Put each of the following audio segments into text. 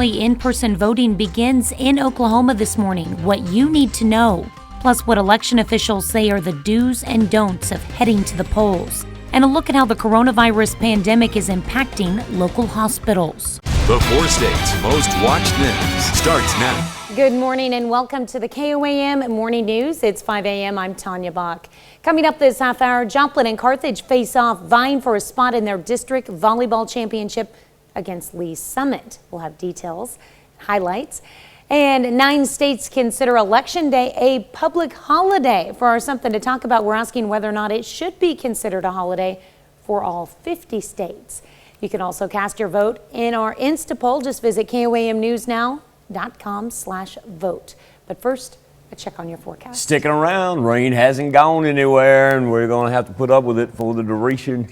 Early in-person voting begins in Oklahoma this morning. What you need to know, plus what election officials say are the do's and don'ts of heading to the polls. And a look at how the coronavirus pandemic is impacting local hospitals. The 4 states' most watched news starts now. Good morning and welcome to the KOAM Morning News. It's 5 a.m. I'm Tanya Bach. Coming up this half hour, Joplin and Carthage face off, vying for a spot in their district volleyball championship against Lee Summit. We'll have details, highlights. And 9 states consider Election Day a public holiday. For our Something to Talk About, we're asking whether or not it should be considered a holiday for all 50 states. You can also cast your vote in our Insta poll. Just visit KOAMnewsnow.com/vote. But first, a check on your forecast. Sticking around, rain hasn't gone anywhere, and we're going to have to put up with it for the duration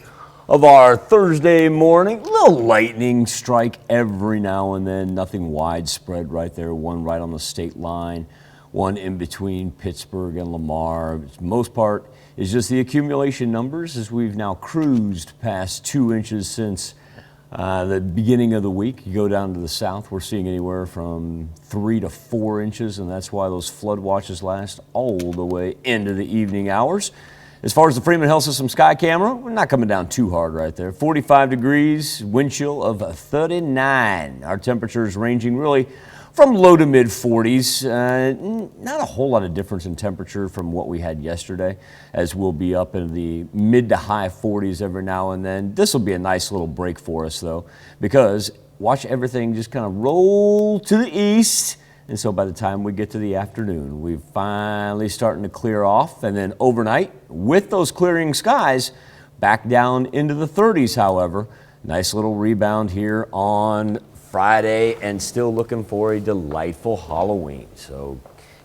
of our Thursday morning. A little lightning strike every now and then, nothing widespread right there. One right on the state line, one in between Pittsburgh and Lamar. Most part is just the accumulation numbers as we've now cruised past 2 inches since the beginning of the week. You go down to the south, we're seeing anywhere from 3 to 4 inches, and that's why those flood watches last all the way into the evening hours. As far as the Freeman Health System sky camera, we're not coming down too hard right there. 45 degrees, wind chill of 39. Our temperatures ranging really from low to mid 40s. Not a whole lot of difference in temperature from what we had yesterday, as we'll be up in the mid to high 40s every now and then. This will be a nice little break for us though, because watch everything just kind of roll to the east. And so by the time we get to the afternoon, we're finally starting to clear off. And then overnight, with those clearing skies, back down into the 30s, however. Nice little rebound here on Friday, and still looking for a delightful Halloween. So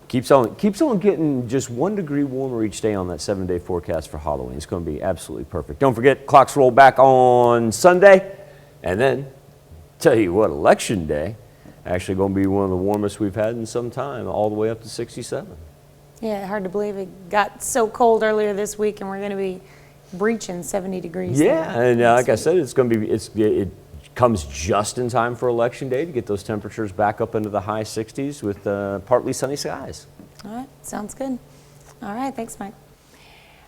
keeps on getting just 1 degree warmer each day on that 7-day forecast for Halloween. It's going to be absolutely perfect. Don't forget, clocks roll back on Sunday. And then, tell you what, Election Day, actually going to be one of the warmest we've had in some time, all the way up to 67. Yeah, hard to believe it got so cold earlier this week, and we're going to be breaching 70 degrees. Yeah, and like I said, it's going to be it comes just in time for Election Day to get those temperatures back up into the high 60s with partly sunny skies. All right, sounds good. All right, thanks, Mike.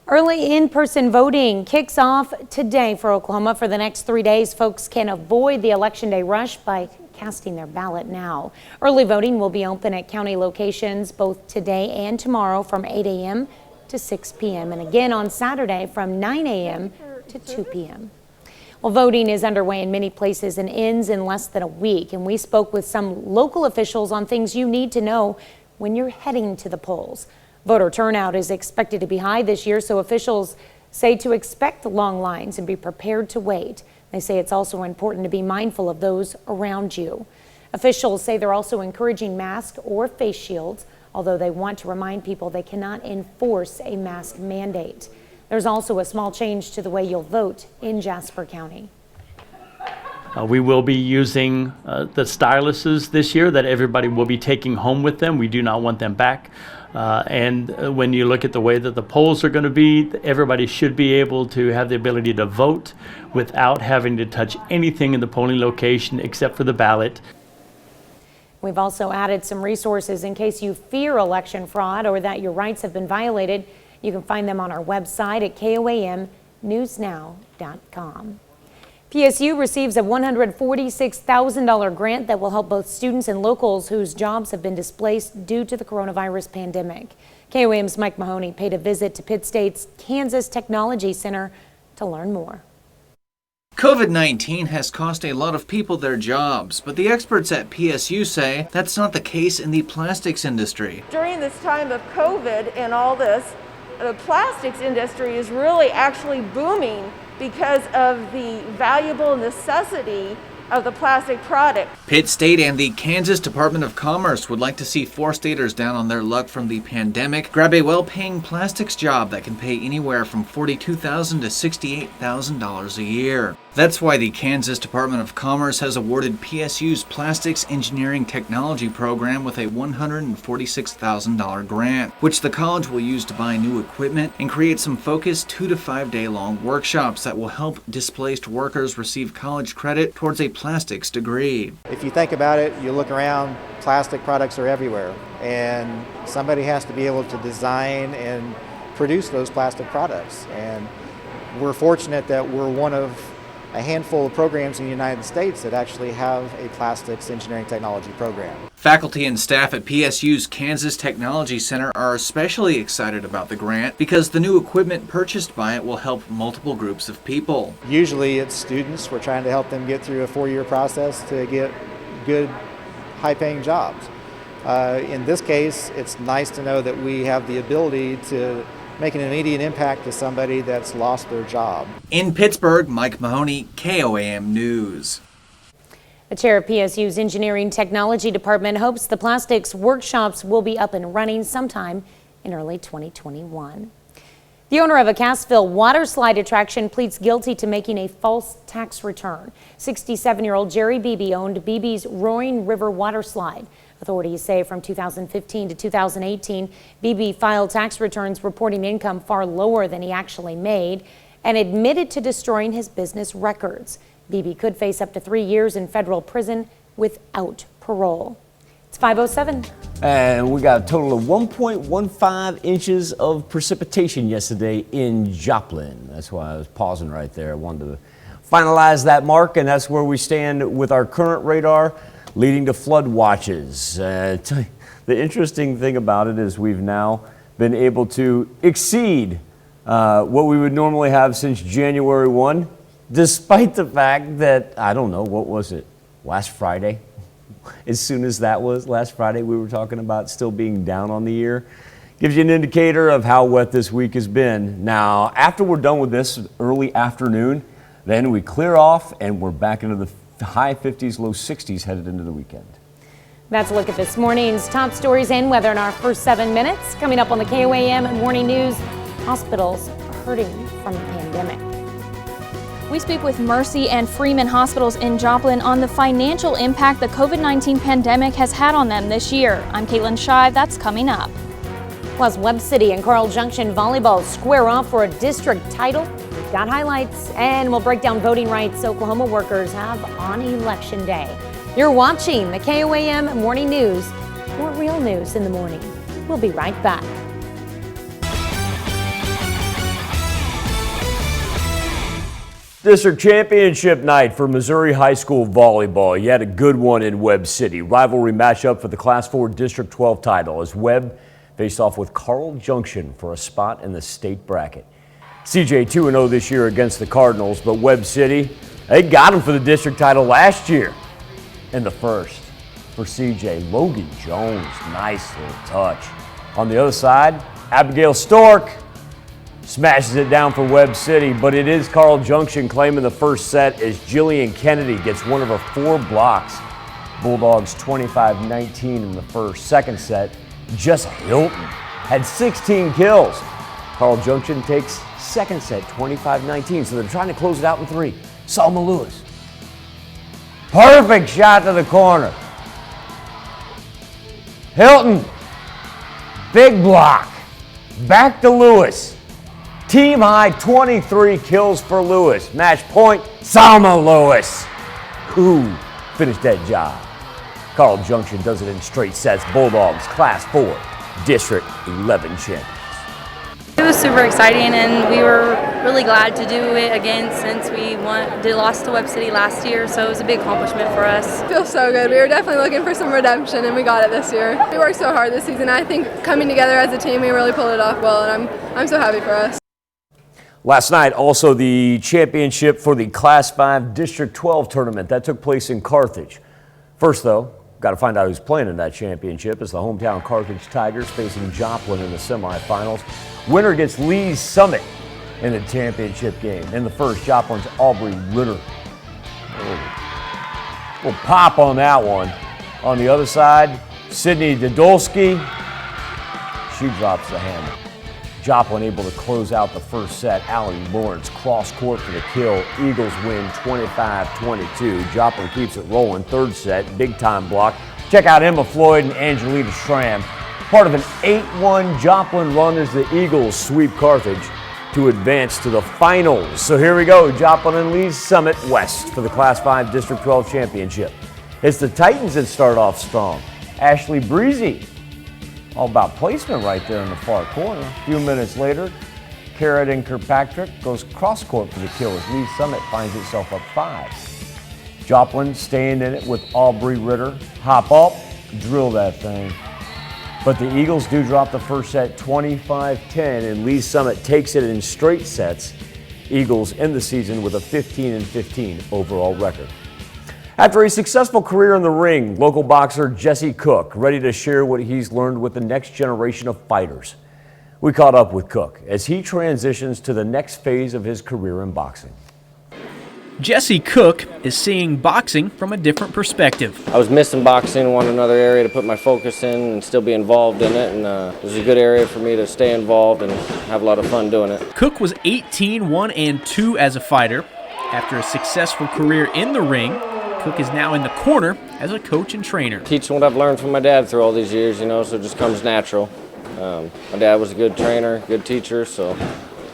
Early in-person voting kicks off today for Oklahoma. For the next 3 days, folks can avoid the Election Day rush by casting their ballot now. Early voting will be open at county locations both today and tomorrow from 8 a.m. to 6 p.m. and again on Saturday from 9 a.m. to 2 p.m. Well, voting is underway in many places and ends in less than a week. And we spoke with some local officials on things you need to know when you're heading to the polls. Voter turnout is expected to be high this year, so officials say to expect long lines and be prepared to wait. They say it's also important to be mindful of those around you. Officials say they're also encouraging masks or face shields, although they want to remind people they cannot enforce a mask mandate. There's also a small change to the way you'll vote in Jasper County. We will be using the styluses this year that everybody will be taking home with them. We do not want them back. And when you look at the way that the polls are going to be, everybody should be able to have the ability to vote without having to touch anything in the polling location except for the ballot. We've also added some resources in case you fear election fraud or that your rights have been violated. You can find them on our website at KOAMnewsnow.com. PSU receives a $146,000 grant that will help both students and locals whose jobs have been displaced due to the coronavirus pandemic. KOAM's Mike Mahoney paid a visit to Pitt State's Kansas Technology Center to learn more. COVID-19 has cost a lot of people their jobs, but the experts at PSU say that's not the case in the plastics industry. During this time of COVID and all this, the plastics industry is really actually booming because of the valuable necessity of the plastic product. Pitt State and the Kansas Department of Commerce would like to see 4-staters down on their luck from the pandemic grab a well-paying plastics job that can pay anywhere from $42,000 to $68,000 a year. That's why the Kansas Department of Commerce has awarded PSU's Plastics Engineering Technology program with a $146,000 grant, which the college will use to buy new equipment and create some focused 2 to 5 day long workshops that will help displaced workers receive college credit towards a plastics degree. If you think about it, you look around, plastic products are everywhere, and somebody has to be able to design and produce those plastic products. And we're fortunate that we're one of a handful of programs in the United States that actually have a plastics engineering technology program. Faculty and staff at PSU's Kansas Technology Center are especially excited about the grant because the new equipment purchased by it will help multiple groups of people. Usually it's students. We're trying to help them get through a 4-year process to get good, high-paying jobs. In this case, it's nice to know that we have the ability to make an immediate impact to somebody that's lost their job. In Pittsburgh, Mike Mahoney, KOAM News. The chair of PSU's Engineering Technology Department hopes the plastics workshops will be up and running sometime in early 2021. The owner of a Cassville water slide attraction pleads guilty to making a false tax return. 67-year-old Jerry Beebe owned Beebe's Roaring River water slide. Authorities say from 2015 to 2018, Beebe filed tax returns reporting income far lower than he actually made and admitted to destroying his business records. Beebe could face up to 3 years in federal prison without parole. It's 5:07. And we got a total of 1.15 inches of precipitation yesterday in Joplin. That's why I was pausing right there. I wanted to finalize that mark, and that's where we stand with our current radar, leading to flood watches. The interesting thing about it is we've now been able to exceed what we would normally have since January 1, despite the fact that, I don't know, what was it, last Friday? As soon as that was, last Friday, we were talking about still being down on the year. Gives you an indicator of how wet this week has been. Now, after we're done with this early afternoon, then we clear off and we're back into the high 50s, low 60s headed into the weekend. That's a look at this morning's top stories and weather in our first 7 minutes. Coming up on the KOAM Morning News, hospitals hurting from the pandemic. We speak with Mercy and Freeman hospitals in Joplin on the financial impact the COVID-19 pandemic has had on them this year. I'm Caitlin Shive. That's coming up. Plus, Webb City and Carl Junction volleyball square off for a district title. We've got highlights, and we'll break down voting rights Oklahoma workers have on Election Day. You're watching the KOAM Morning News. More real news in the morning. We'll be right back. District Championship night for Missouri High School volleyball. You had a good one in Webb City. Rivalry matchup for the Class 4 District 12 title as Webb faced off with Carl Junction for a spot in the state bracket. CJ 2-0 this year against the Cardinals, but Webb City, they got him for the district title last year. In the first for CJ, Logan Jones, nice little touch. On the other side, Abigail Stork smashes it down for Webb City, but it is Carl Junction claiming the first set as Jillian Kennedy gets one of her 4 blocks. Bulldogs 25-19 in the first. Second set, Jess Hilton had 16 kills. Carl Junction takes second set 25-19, so they're trying to close it out in 3. Salma Lewis. Perfect shot to the corner. Hilton, big block. Back to Lewis. Team high 23 kills for Lewis. Match point, Salma Lewis. Who finished that job? Carl Junction does it in straight sets. Bulldogs, Class 4, District 11 champions. It was super exciting, and we were really glad to do it again since we lost to Webb City last year, so it was a big accomplishment for us. It feels so good. We were definitely looking for some redemption, and we got it this year. We worked so hard this season. I think coming together as a team, we really pulled it off well, and I'm so happy for us. Last night, also the championship for the Class 5 District 12 tournament. That took place in Carthage. First, though, got to find out who's playing in that championship. It's the hometown Carthage Tigers facing Joplin in the semifinals. Winner gets Lee's Summit in the championship game. In the first, Joplin's Aubrey Ritter. We'll pop on that one. On the other side, Sydney Dodolski. She drops the hammer. Joplin able to close out the first set. Allie Lawrence cross court for the kill. Eagles win 25-22. Joplin keeps it rolling. Third set, big time block. Check out Emma Floyd and Angelina Schramm. Part of an 8-1 Joplin run as the Eagles sweep Carthage to advance to the finals. So here we go, Joplin and Lee's Summit West for the Class 5 District 12 Championship. It's the Titans that start off strong. Ashley Breezy, all about placement right there in the far corner. A few minutes later, Carradine Kirkpatrick goes cross court for the kill as Lee's Summit finds itself up 5. Joplin staying in it with Aubrey Ritter. Hop up, drill that thing. But the Eagles do drop the first set 25-10, and Lee's Summit takes it in straight sets. Eagles end the season with a 15-15 overall record. After a successful career in the ring, local boxer Jesse Cook ready to share what he's learned with the next generation of fighters. We caught up with Cook as he transitions to the next phase of his career in boxing. Jesse Cook is seeing boxing from a different perspective. I was missing boxing, wanted another area to put my focus in and still be involved in it, and it was a good area for me to stay involved and have a lot of fun doing it. Cook was 18-1-2 as a fighter. After a successful career in the ring, Cook is now in the corner as a coach and trainer. Teaching what I've learned from my dad through all these years, so it just comes natural. My dad was a good trainer, good teacher, so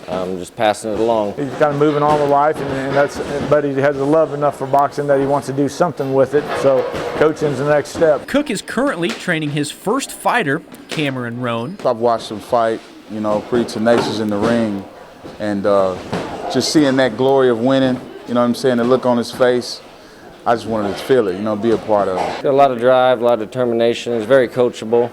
I'm just passing it along. He's kind of moving on with life, but he has a love enough for boxing that he wants to do something with it, so coaching's the next step. Cook is currently training his first fighter, Cameron Roan. I've watched him fight, pretty tenacious in the ring, and just seeing that glory of winning, the look on his face, I just wanted to feel it, be a part of it. Got a lot of drive, a lot of determination. He's very coachable.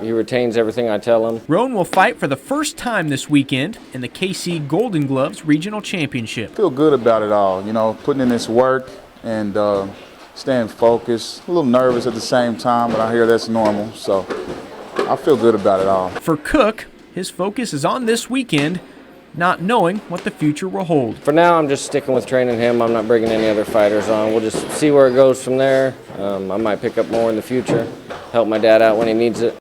He retains everything I tell him. Roan will fight for the first time this weekend in the KC Golden Gloves Regional Championship. I feel good about it all, putting in this work and staying focused. A little nervous at the same time, but I hear that's normal, so I feel good about it all. For Cook, his focus is on this weekend, not knowing what the future will hold. For now, I'm just sticking with training him. I'm not bringing any other fighters on. We'll just see where it goes from there. I might pick up more in the future, help my dad out when he needs it.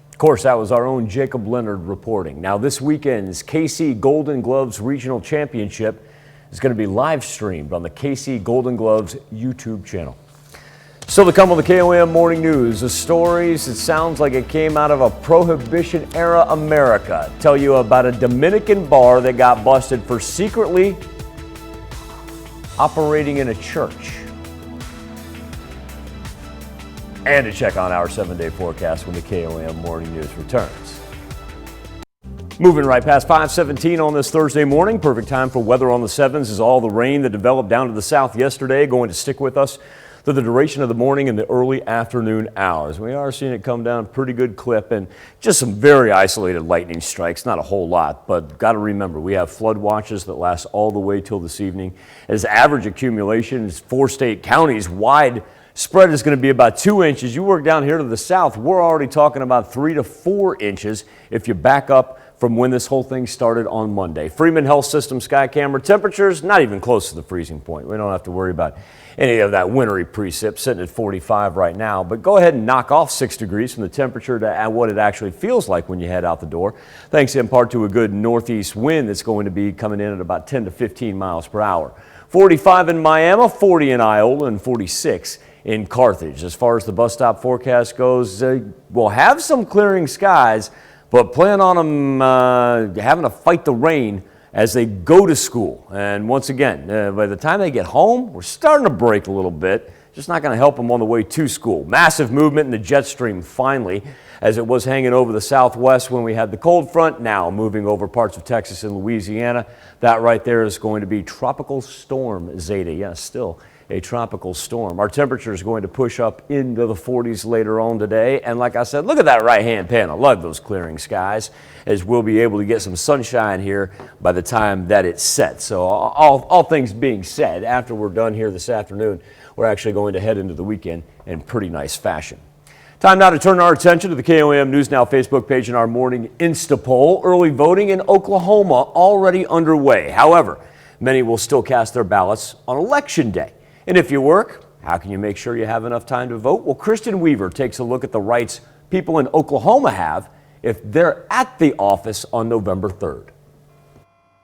Of course, that was our own Jacob Leonard reporting. Now, this weekend's KC Golden Gloves Regional Championship is going to be live streamed on the KC Golden Gloves YouTube channel. Still to come on the KOAM Morning News, the stories, it sounds like it came out of a Prohibition-era America. Tell you about a Dominican bar that got busted for secretly operating in a church. And to check on our 7-day forecast when the KOAM Morning News returns. Moving right past 5:17 on this Thursday morning. Perfect time for weather on the 7s as all the rain that developed down to the south yesterday going to stick with us through the duration of the morning and the early afternoon hours. We are seeing it come down pretty good clip and just some very isolated lightning strikes, not a whole lot, but got to remember we have flood watches that last all the way till this evening. As average accumulation is 4 state counties wide spread is going to be about 2 inches. You work down here to the south, we're already talking about 3 to 4 inches if you back up from when this whole thing started on Monday. Freeman Health System sky camera temperatures not even close to the freezing point. We don't have to worry about any of that wintry precip, sitting at 45 right now. But go ahead and knock off 6 degrees from the temperature to what it actually feels like when you head out the door, thanks in part to a good northeast wind that's going to be coming in at about 10 to 15 miles per hour. 45 in Miami, 40 in Iola, and 46 in Carthage. As far as the bus stop forecast goes, we'll have some clearing skies, but plan on them having to fight the rain as they go to school. And once again, by the time they get home, we're starting to break a little bit. Just not going to help them on the way to school. Massive movement in the jet stream finally, as it was hanging over the southwest when we had the cold front, now moving over parts of Texas and Louisiana. That right there is going to be Tropical Storm Zeta. Yes, still a tropical storm. Our temperature is going to push up into the 40s later on today. And like I said, look at that right-hand panel. Love those clearing skies, as we'll be able to get some sunshine here by the time that it's set. So all things being said, after we're done here this afternoon, we're actually going to head into the weekend in pretty nice fashion. Time now to turn our attention to the KOAM News Now Facebook page and our morning Insta poll. Early voting in Oklahoma already underway. However, many will still cast their ballots on Election Day. And if you work, how can you make sure you have enough time to vote? Well, Kristen Weaver takes a look at the rights people in Oklahoma have if they're at the office on November 3rd.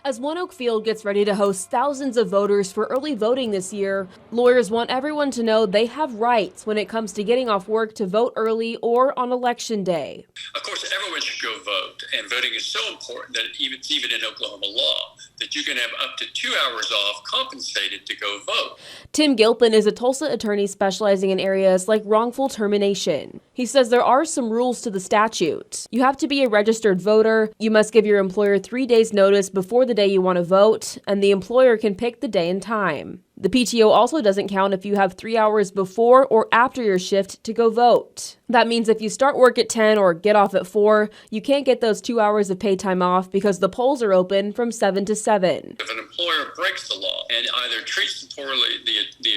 As One Oak Field gets ready to host thousands of voters for early voting this year, lawyers want everyone to know they have rights when it comes to getting off work to vote early or on Election Day. Of course, everyone should go vote, and voting is so important that it's even in Oklahoma law that you can have up to 2 hours off compensated to go vote. Tim Gilpin is a Tulsa attorney specializing in areas like wrongful termination. He says there are some rules to the statute. You have to be a registered voter, you must give your employer 3 days notice before the day you want to vote, and the employer can pick the day and time. The PTO also doesn't count if you have 3 hours before or after your shift to go vote. That means if you start work at 10 or get off at 4, you can't get those 2 hours of paid time off because the polls are open from 7 to 7. If an employer breaks the law and either treats the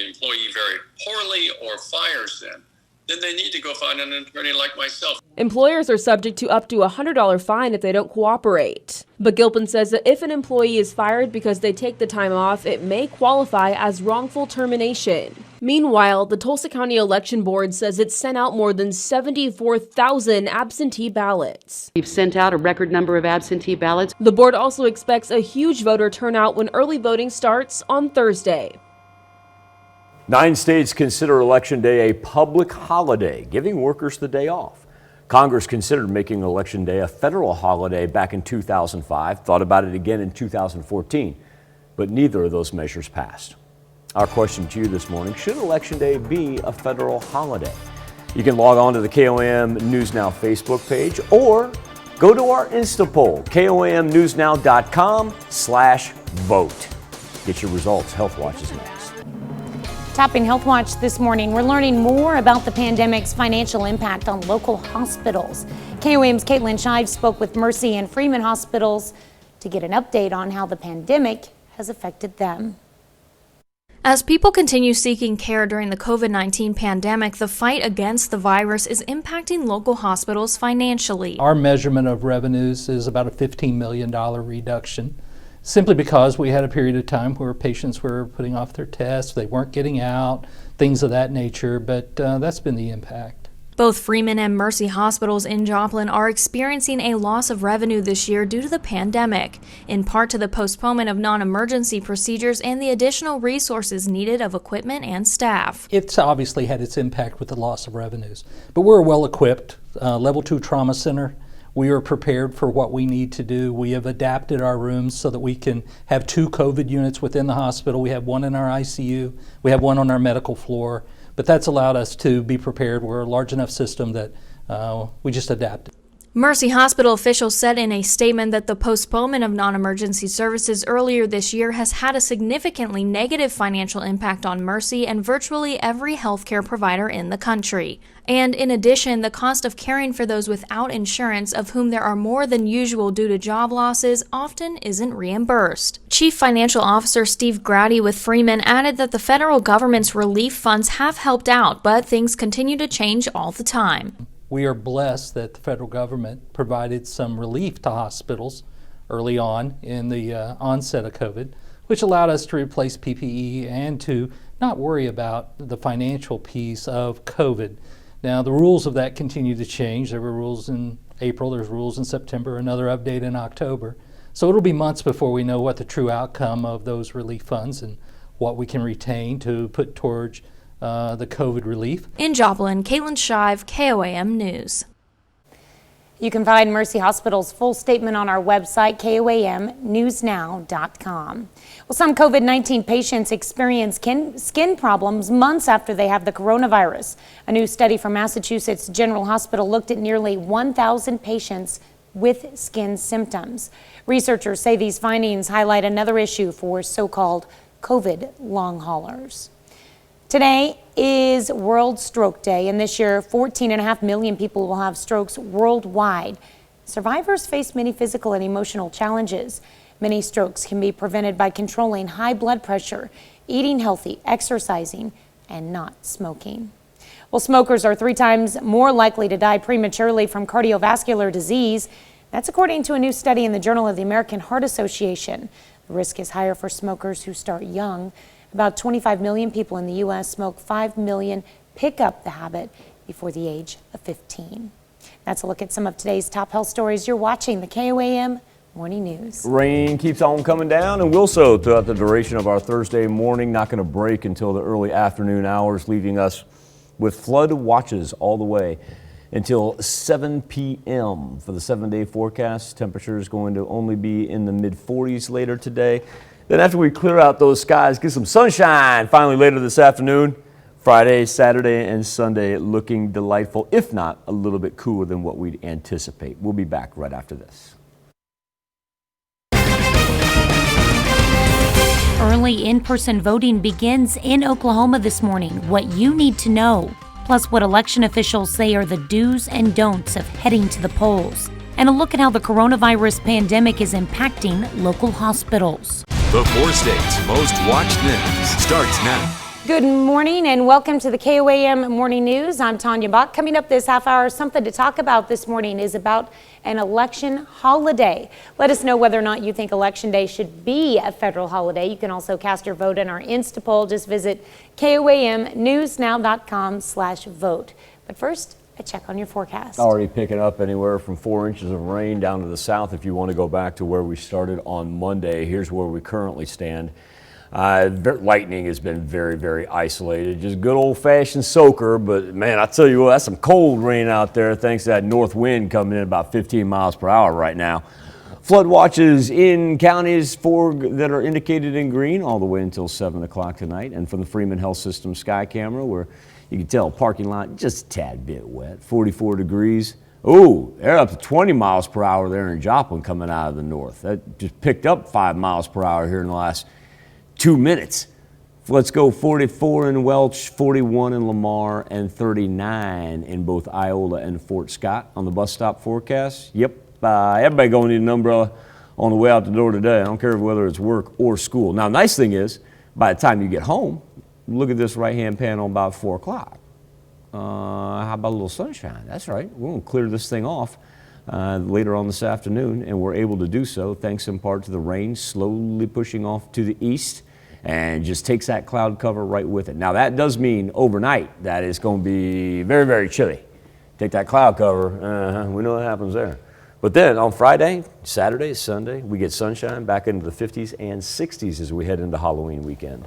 employee very poorly or fires them, then they need to go find an attorney like myself. Employers are subject to up to a $100 fine if they don't cooperate. But Gilpin says that if an employee is fired because they take the time off, it may qualify as wrongful termination. Meanwhile, the Tulsa County Election Board says it's sent out more than 74,000 absentee ballots. We've sent out a record number of absentee ballots. The board also expects a huge voter turnout when early voting starts on Thursday. 9 states consider Election Day a public holiday, giving workers the day off. Congress considered making Election Day a federal holiday back in 2005, thought about it again in 2014, but neither of those measures passed. Our question to you this morning, should Election Day be a federal holiday? You can log on to the KOAM News Now Facebook page or go to our Insta poll, KOAMnewsnow.com/vote. Get your results. Healthwatch is next. Topping Healthwatch this morning, we're learning more about the pandemic's financial impact on local hospitals. KOAM's Caitlin Shive spoke with Mercy and Freeman hospitals to get an update on how the pandemic has affected them. As people continue seeking care during the COVID-19 pandemic, the fight against the virus is impacting local hospitals financially. Our measurement of revenues is about a $15 million reduction, simply because we had a period of time where patients were putting off their tests, they weren't getting out, things of that nature, but that's been the impact. Both Freeman and Mercy hospitals in Joplin are experiencing a loss of revenue this year due to the pandemic, in part to the postponement of non-emergency procedures and the additional resources needed of equipment and staff. It's obviously had its impact with the loss of revenues, but we're well equipped. Level 2 trauma center. We are prepared for what we need to do. We have adapted our rooms so that we can have 2 COVID units within the hospital. We have one in our ICU. We have one on our medical floor. But that's allowed us to be prepared. We're a large enough system that we just adapted. Mercy Hospital officials said in a statement that the postponement of non-emergency services earlier this year has had a significantly negative financial impact on Mercy and virtually every healthcare provider in the country. And in addition, the cost of caring for those without insurance, of whom there are more than usual due to job losses, often isn't reimbursed. Chief Financial Officer Steve Grady with Freeman added that the federal government's relief funds have helped out, but things continue to change all the time. We are blessed that the federal government provided some relief to hospitals early on in the onset of COVID, which allowed us to replace PPE and to not worry about the financial piece of COVID. Now, the rules of that continue to change. There were rules in April, there's rules in September, another update in October. So it'll be months before we know what the true outcome of those relief funds and what we can retain to put towards the COVID relief. In Joplin, Caitlin Shive, KOAM News. You can find Mercy Hospital's full statement on our website, KOAMnewsnow.com. Well, some COVID-19 patients experience skin problems months after they have the coronavirus. A new study from Massachusetts General Hospital looked at nearly 1,000 patients with skin symptoms. Researchers say these findings highlight another issue for so-called COVID long haulers. Today is World Stroke Day, and this year 14.5 million people will have strokes worldwide. Survivors face many physical and emotional challenges. Many strokes can be prevented by controlling high blood pressure, eating healthy, exercising, and not smoking. Well, smokers are 3 times more likely to die prematurely from cardiovascular disease. That's according to a new study in the Journal of the American Heart Association. The risk is higher for smokers who start young. About 25 million people in the U.S. smoke. 5 million pick up the habit before the age of 15. That's a look at some of today's top health stories. You're watching the KOAM Morning News. Rain keeps on coming down and will so throughout the duration of our Thursday morning. Not going to break until the early afternoon hours, leaving us with flood watches all the way until 7 p.m. For the 7-day forecast, temperature is going to only be in the mid-40s later today. Then after we clear out those skies, get some sunshine finally later this afternoon. Friday, Saturday, and Sunday looking delightful, if not a little bit cooler than what we'd anticipate. We'll be back right after this. Early in-person voting begins in Oklahoma this morning. What you need to know, plus what election officials say are the do's and don'ts of heading to the polls. And a look at how the coronavirus pandemic is impacting local hospitals. The 4 states most watched news starts now. Good morning and welcome to the KOAM Morning News. I'm Tanya Bach. Coming up this half hour, something to talk about this morning is about an election holiday. Let us know whether or not you think Election Day should be a federal holiday. You can also cast your vote in our Insta poll. Just visit KOAMnewsnow.com/vote. But first, a check on your forecast. Already picking up anywhere from 4 inches of rain down to the south. If you want to go back to where we started on Monday, here's where we currently stand. Lightning has been very, very isolated. Just good old-fashioned soaker, but man, I tell you what, that's some cold rain out there thanks to that north wind coming in about 15 miles per hour right now. Flood watches in counties that are indicated in green all the way until 7 o'clock tonight. And from the Freeman Health System Sky Camera, where you can tell parking lot just a tad bit wet, 44 degrees. Oh, they're up to 20 miles per hour there in Joplin coming out of the north. That just picked up 5 miles per hour here in the last 2 minutes. Let's go 44 in Welch, 41 in Lamar, and 39 in both Iola and Fort Scott on the bus stop forecast. Yep, everybody going to need an umbrella on the way out the door today. I don't care whether it's work or school. Now, nice thing is, by the time you get home, look at this right-hand panel about 4 o'clock. How about a little sunshine? That's right. We're going to clear this thing off later on this afternoon, and we're able to do so thanks in part to the rain slowly pushing off to the east. And just takes that cloud cover right with it. Now that does mean overnight that it's going to be very, very chilly. Take that cloud cover, we know what happens there. But then on Friday, Saturday, Sunday, we get sunshine back into the 50s and 60s as we head into Halloween weekend.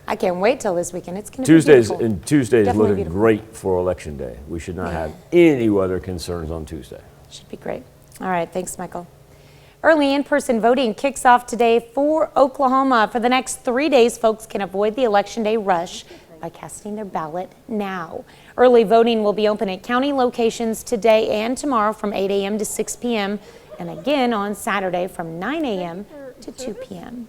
I can't wait till this weekend. It's going to be beautiful. And Tuesday is Definitely looking beautiful. great for Election Day. We should not have any weather concerns on Tuesday. Should be great. All right, thanks, Michael. Early in-person voting kicks off today for Oklahoma. For the next 3 days, folks can avoid the Election Day rush by casting their ballot now. Early voting will be open at county locations today and tomorrow from 8 a.m. to 6 p.m. and again on Saturday from 9 a.m. to 2 p.m.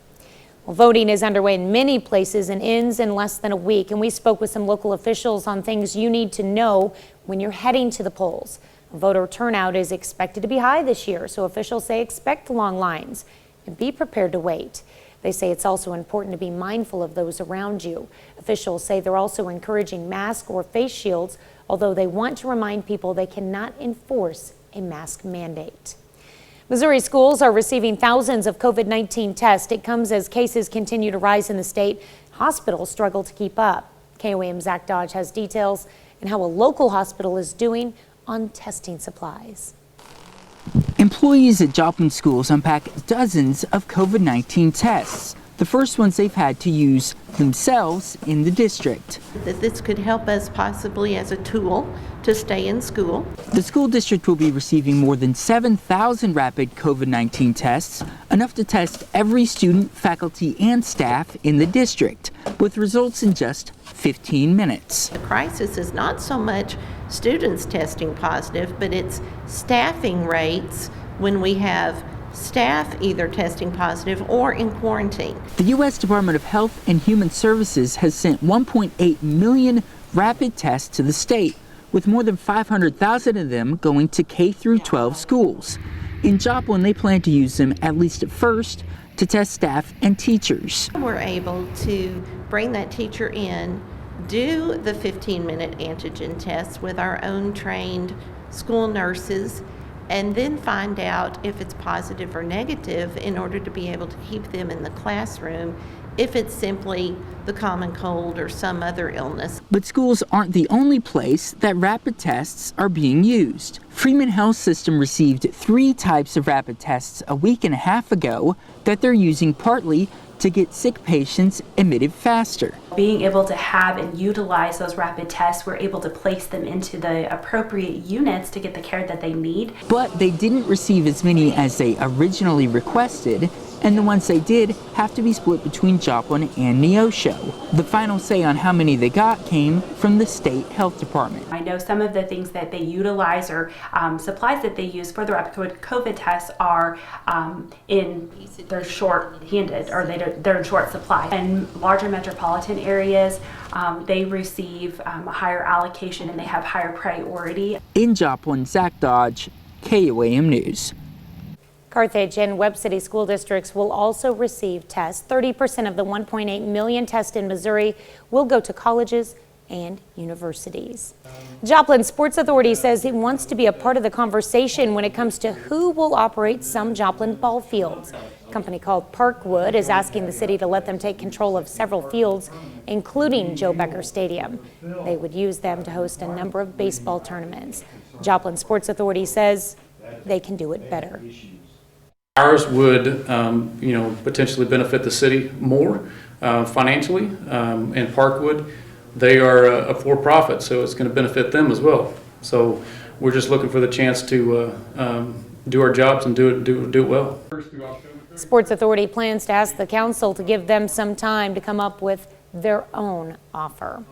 Well, voting is underway in many places and ends in less than a week. And we spoke with some local officials on things you need to know when you're heading to the polls. Voter turnout is expected to be high this year, so officials say expect long lines and be prepared to wait. They say it's also important to be mindful of those around you. Officials say they're also encouraging masks or face shields, although they want to remind people they cannot enforce a mask mandate. Missouri schools are receiving thousands of COVID-19 tests. It comes as cases continue to rise in the state. Hospitals struggle to keep up. KOAM's Zach Dodge has details and how a local hospital is doing on testing supplies. Employees at Joplin schools unpack dozens of COVID-19 tests, the first ones they've had to use themselves in the district. That this could help us possibly as a tool to stay in school. The school district will be receiving more than 7,000 rapid COVID-19 tests, enough to test every student, faculty, and staff in the district, with results in just 15 minutes. The crisis is not so much students testing positive, but it's staffing rates when we have staff either testing positive or in quarantine. The U.S. Department of Health and Human Services has sent 1.8 million rapid tests to the state, with more than 500,000 of them going to K through 12 schools. In Joplin, they plan to use them, at least at first, to test staff and teachers. We're able to bring that teacher in, do the 15-minute antigen tests with our own trained school nurses, and then find out if it's positive or negative in order to be able to keep them in the classroom if it's simply the common cold or some other illness. But schools aren't the only place that rapid tests are being used. Freeman Health System received 3 types of rapid tests a week and a half ago that they're using partly to get sick patients admitted faster. Being able to have and utilize those rapid tests, we're able to place them into the appropriate units to get the care that they need. But they didn't receive as many as they originally requested, and the ones they did have to be split between Joplin and Neosho. The final say on how many they got came from the state health department. I know some of the things that they utilize or supplies that they use for the rapid COVID tests are they're short-handed, or they're in short supply. In larger metropolitan areas, they receive a higher allocation and they have higher priority. In Joplin, Zach Dodge, KOAM News. Carthage and Webb City school districts will also receive tests. 30% of the 1.8 million tests in Missouri will go to colleges and universities. Joplin Sports Authority says it wants to be a part of the conversation when it comes to who will operate some Joplin ball fields. A company called Parkwood is asking the city to let them take control of several fields, including Joe Becker Stadium. They would use them to host a number of baseball tournaments. Joplin Sports Authority says they can do it better. Ours would, potentially benefit the city more financially, and Parkwood, they are a for-profit, so it's going to benefit them as well. So we're just looking for the chance to do our jobs and do it well. Sports Authority plans to ask the council to give them some time to come up with their own offer.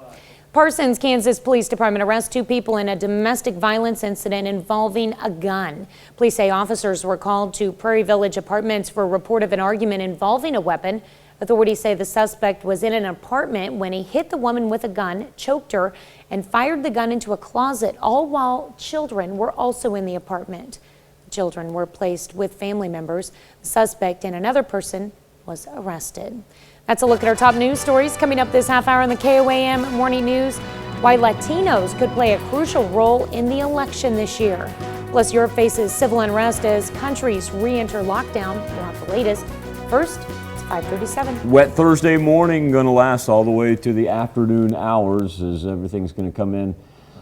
Parsons, Kansas Police Department arrests 2 people in a domestic violence incident involving a gun. Police say officers were called to Prairie Village Apartments for a report of an argument involving a weapon. Authorities say the suspect was in an apartment when he hit the woman with a gun, choked her, and fired the gun into a closet, all while children were also in the apartment. The children were placed with family members. The suspect and another person was arrested. That's a look at our top news stories coming up this half hour on the KOAM Morning News. Why Latinos could play a crucial role in the election this year. Plus, Europe faces civil unrest as countries re-enter lockdown. We'll have the latest. First, it's 5:37. Wet Thursday morning, going to last all the way to the afternoon hours as everything's going to come in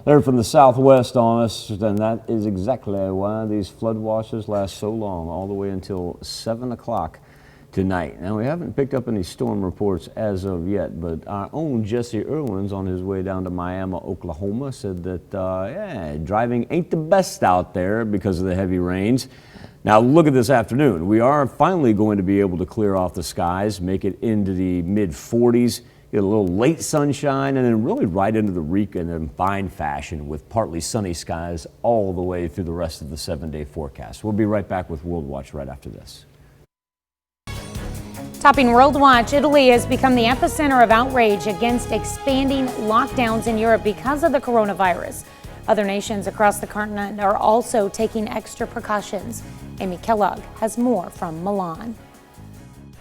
there from the southwest on us. And that is exactly why these flood watches last so long, all the way until 7 o'clock. Tonight. Now, we haven't picked up any storm reports as of yet, but our own Jesse Irwin's on his way down to Miami, Oklahoma, said that driving ain't the best out there because of the heavy rains. Now, look at this afternoon. We are finally going to be able to clear off the skies, make it into the mid-40s, get a little late sunshine, and then really right into the weekend in fine fashion with partly sunny skies all the way through the rest of the 7-day forecast. We'll be right back with World Watch right after this. Topping World Watch, Italy has become the epicenter of outrage against expanding lockdowns in Europe because of the coronavirus. Other nations across the continent are also taking extra precautions. Amy Kellogg has more from Milan.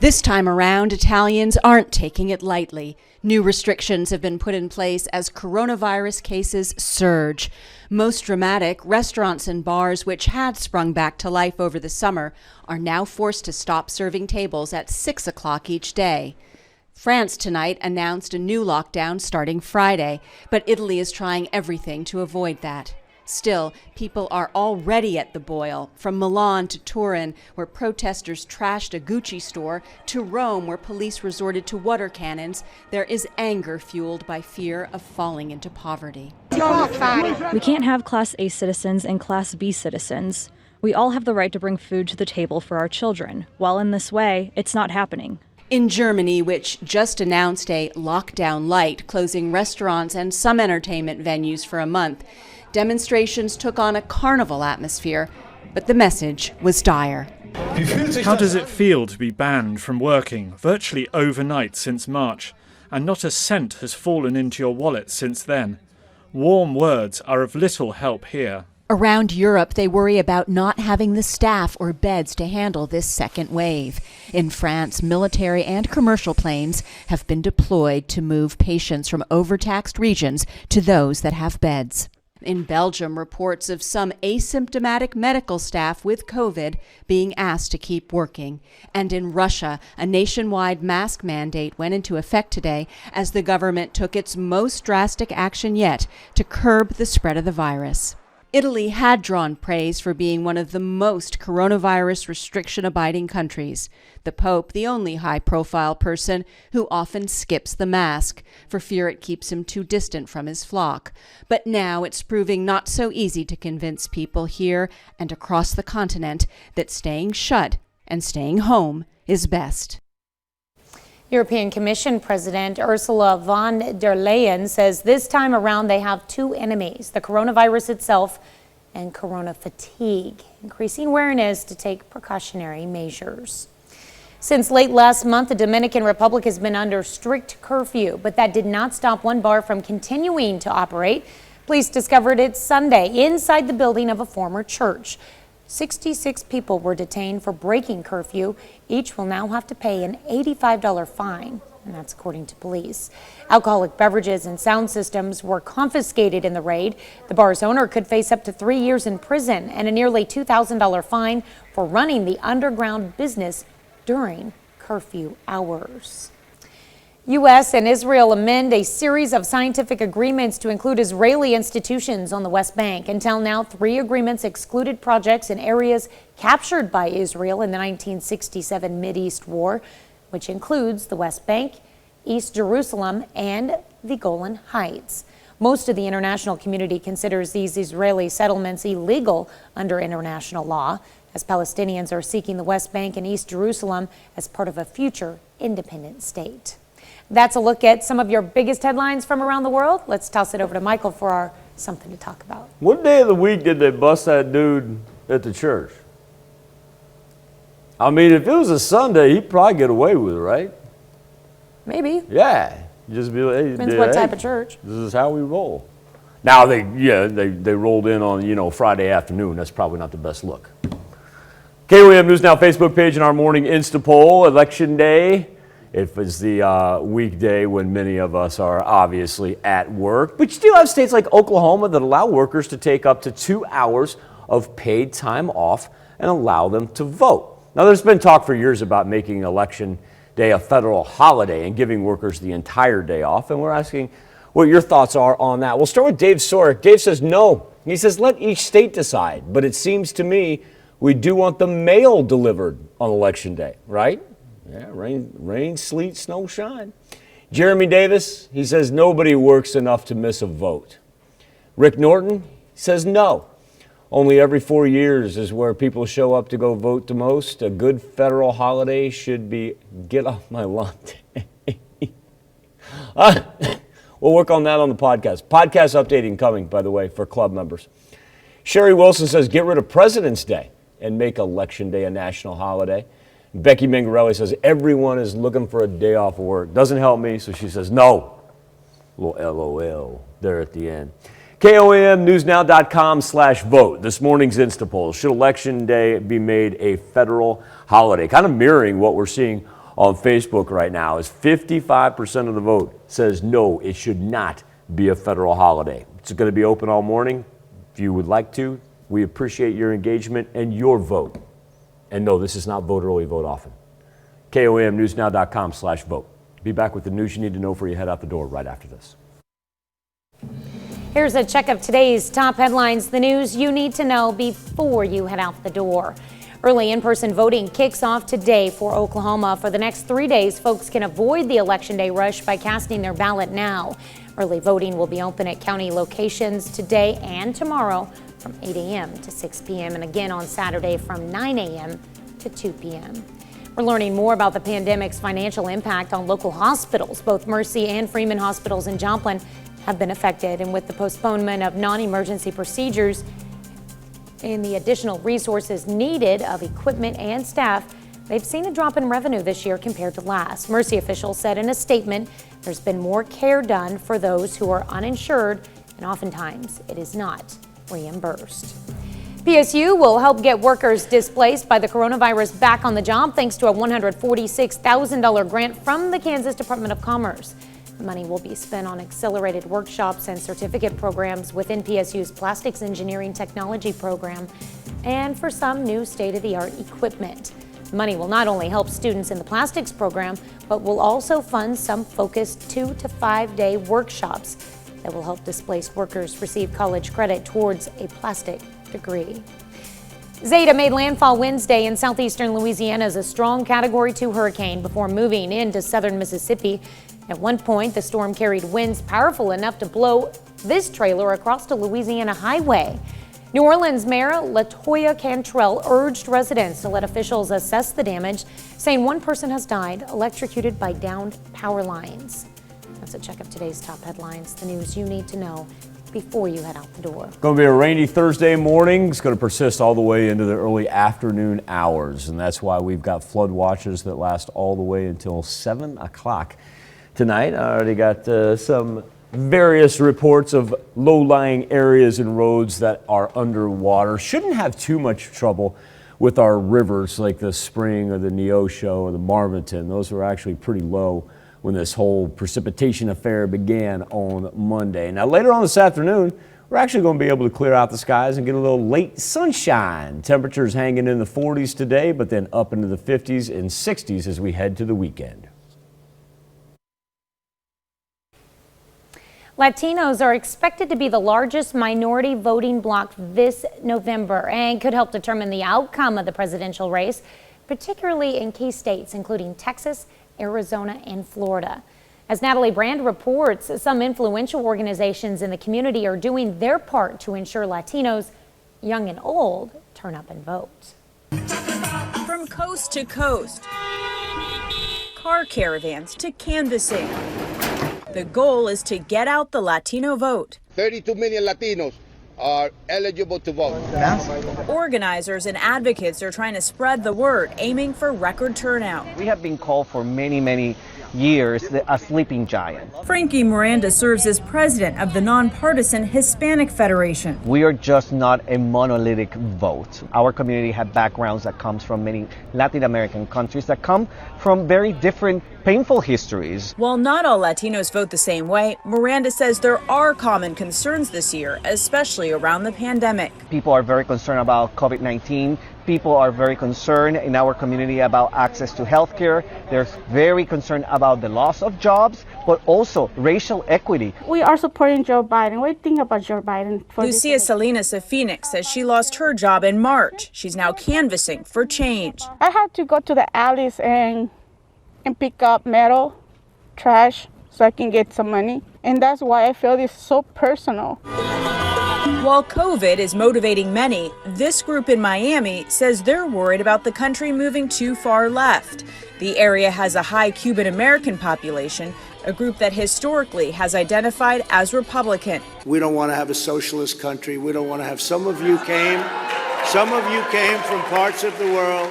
This time around, Italians aren't taking it lightly. New restrictions have been put in place as coronavirus cases surge. Most dramatic, restaurants and bars, which had sprung back to life over the summer, are now forced to stop serving tables at 6 o'clock each day. France tonight announced a new lockdown starting Friday, but Italy is trying everything to avoid that. Still, people are already at the boil, from Milan to Turin, where protesters trashed a Gucci store, to Rome, where police resorted to water cannons. There is anger fueled by fear of falling into poverty. We can't have Class A citizens and Class B citizens. We all have the right to bring food to the table for our children. While in this way, it's not happening. In Germany, which just announced a lockdown light, closing restaurants and some entertainment venues for a month, demonstrations took on a carnival atmosphere, but the message was dire. How does it feel to be banned from working virtually overnight since March, and not a cent has fallen into your wallet since then? Warm words are of little help here. Around Europe, they worry about not having the staff or beds to handle this second wave. In France, military and commercial planes have been deployed to move patients from overtaxed regions to those that have beds. In Belgium, reports of some asymptomatic medical staff with COVID being asked to keep working. And in Russia, a nationwide mask mandate went into effect today as the government took its most drastic action yet to curb the spread of the virus. Italy had drawn praise for being one of the most coronavirus restriction-abiding countries. The Pope, the only high-profile person who often skips the mask for fear it keeps him too distant from his flock. But now it's proving not so easy to convince people here and across the continent that staying shut and staying home is best. European Commission President Ursula von der Leyen says this time around they have two enemies, the coronavirus itself and corona fatigue, increasing awareness to take precautionary measures. Since late last month, the Dominican Republic has been under strict curfew, but that did not stop one bar from continuing to operate. Police discovered it Sunday inside the building of a former church. 66 people were detained for breaking curfew. Each will now have to pay an $85 fine, and that's according to police. Alcoholic beverages and sound systems were confiscated in the raid. The bar's owner could face up to 3 years in prison and a nearly $2,000 fine for running the underground business during curfew hours. U.S. and Israel amend a series of scientific agreements to include Israeli institutions on the West Bank. Until now, 3 agreements excluded projects in areas captured by Israel in the 1967 Mideast War, which includes the West Bank, East Jerusalem, and the Golan Heights. Most of the international community considers these Israeli settlements illegal under international law, as Palestinians are seeking the West Bank and East Jerusalem as part of a future independent state. That's a look at some of your biggest headlines from around the world. Let's toss it over to Michael for our Something to Talk About. What day of the week did they bust that dude at the church? I mean, if it was a Sunday, he'd probably get away with it, right? Maybe. Yeah. Just be like, hey, Depends what type of church. This is how we roll. Now, they rolled in on, Friday afternoon. That's probably not the best look. KOAM News Now Facebook page and our morning Insta poll, Election Day. It was the weekday when many of us are obviously at work. But you do have states like Oklahoma that allow workers to take up to 2 hours of paid time off and allow them to vote. Now, there's been talk for years about making Election Day a federal holiday and giving workers the entire day off. And we're asking what your thoughts are on that. We'll start with Dave Sorick. Dave says no. He says let each state decide. But it seems to me we do want the mail delivered on Election Day, right? Yeah, rain, sleet, snow, shine. Jeremy Davis, he says nobody works enough to miss a vote. Rick Norton says no. Only every 4 years is where people show up to go vote the most. A good federal holiday should be get off my lawn day. We'll work on that on the podcast. Podcast updating coming, by the way, for club members. Sherry Wilson says get rid of President's Day and make Election Day a national holiday. Becky Mingarelli says everyone is looking for a day off of work. Doesn't help me, so she says no. Little LOL there at the end. KOAMnewsnow.com/vote. This morning's Insta poll. Should Election Day be made a federal holiday? Kind of mirroring what we're seeing on Facebook right now is 55% of the vote says no, it should not be a federal holiday. It's going to be open all morning. If you would like to, we appreciate your engagement and your vote. And no, this is not vote early, vote often. KOAMnewsnow.com/vote. Be back with the news you need to know before you head out the door right after this. Here's a check of today's top headlines, the news you need to know before you head out the door. Early in-person voting kicks off today for Oklahoma. For the next 3 days, folks can avoid the Election Day rush by casting their ballot now. Early voting will be open at county locations today and tomorrow from 8 a.m. to 6 p.m. and again on Saturday from 9 a.m. to 2 p.m. We're learning more about the pandemic's financial impact on local hospitals. Both Mercy and Freeman hospitals in Joplin have been affected, and with the postponement of non-emergency procedures and the additional resources needed of equipment and staff, they've seen a drop in revenue this year compared to last. Mercy officials said in a statement there's been more care done for those who are uninsured, and oftentimes it is not reimbursed. PSU will help get workers displaced by the coronavirus back on the job thanks to a $146,000 grant from the Kansas Department of Commerce. Money will be spent on accelerated workshops and certificate programs within PSU's Plastics Engineering Technology program, and for some new state-of-the-art equipment. Money will not only help students in the plastics program, but will also fund some focused 2 to 5 day workshops that will help displaced workers receive college credit towards a plastic degree. Zeta made landfall Wednesday in southeastern Louisiana as a strong Category 2 hurricane before moving into southern Mississippi. At one point, the storm carried winds powerful enough to blow this trailer across the Louisiana highway. New Orleans Mayor LaToya Cantrell urged residents to let officials assess the damage, saying one person has died electrocuted by downed power lines. That's a check of today's top headlines, the news you need to know before you head out the door. Going to be a rainy Thursday morning. It's going to persist all the way into the early afternoon hours, and that's why we've got flood watches that last all the way until 7 o'clock tonight. I already got some various reports of low-lying areas and roads that are underwater. Shouldn't have too much trouble with our rivers like the Spring or the Neosho or the Marvinton. Those were actually pretty low when this whole precipitation affair began on Monday. Now later on this afternoon, we're actually going to be able to clear out the skies and get a little late sunshine. Temperatures hanging in the 40s today, but then up into the 50s and 60s as we head to the weekend. Latinos are expected to be the largest minority voting bloc this November and could help determine the outcome of the presidential race, particularly in key states including Texas, Arizona, and Florida. As Natalie Brand reports, some influential organizations in the community are doing their part to ensure Latinos, young and old, turn up and vote. From coast to coast, car caravans to canvassing. The goal is to get out the Latino vote. 32 million Latinos are eligible to vote. Organizers and advocates are trying to spread the word, aiming for record turnout. We have been called for many years a sleeping giant. Frankie Miranda serves as president of the nonpartisan Hispanic Federation. We are just not a monolithic vote. Our community has backgrounds that comes from many Latin American countries that come from very different painful histories. While not all Latinos vote the same way, Miranda says there are common concerns this year, especially around the pandemic. People are very concerned about COVID-19. People are very concerned in our community about access to health care. They're very concerned about the loss of jobs, but also racial equity. We are supporting Joe Biden. What do you think about Joe Biden? Lucia Salinas of Phoenix says she lost her job in March. She's now canvassing for change. I had to go to the alleys and pick up metal, trash, so I can get some money. And that's why I feel this so personal. While COVID is motivating many, this group in Miami says they're worried about the country moving too far left. The area has a high Cuban American population, a group that historically has identified as Republican. We don't want to have a socialist country. We don't want to have some of you came from parts of the world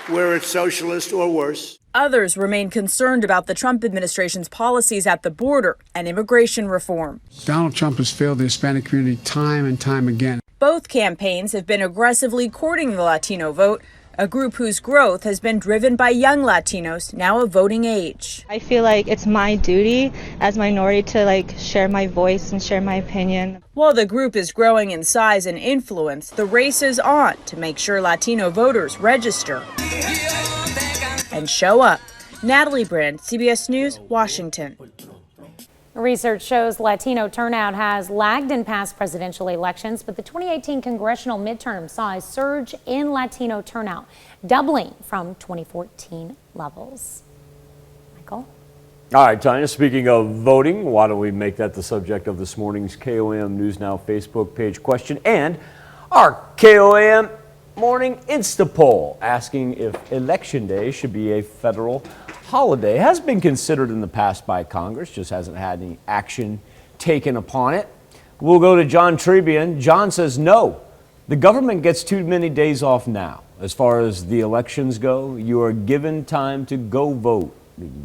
where it's socialist or worse. Others remain concerned about the Trump administration's policies at the border and immigration reform. Donald Trump has failed the Hispanic community time and time again. Both campaigns have been aggressively courting the Latino vote, a group whose growth has been driven by young Latinos now of voting age. I feel like it's my duty as a minority to share my voice and share my opinion. While the group is growing in size and influence, the race is on to make sure Latino voters register and show up. Natalie Brand, CBS News, Washington. Research shows Latino turnout has lagged in past presidential elections, but the 2018 congressional midterm saw a surge in Latino turnout, doubling from 2014 levels. Michael? All right, Tanya, speaking of voting, why don't we make that the subject of this morning's KOAM News Now Facebook page question and our KOAM Morning Insta poll asking if Election Day should be a federal holiday. It has been considered in the past by Congress, just hasn't had any action taken upon it. We'll go to John Trebian. John says no. The government gets too many days off now. As far as the elections go, you are given time to go vote.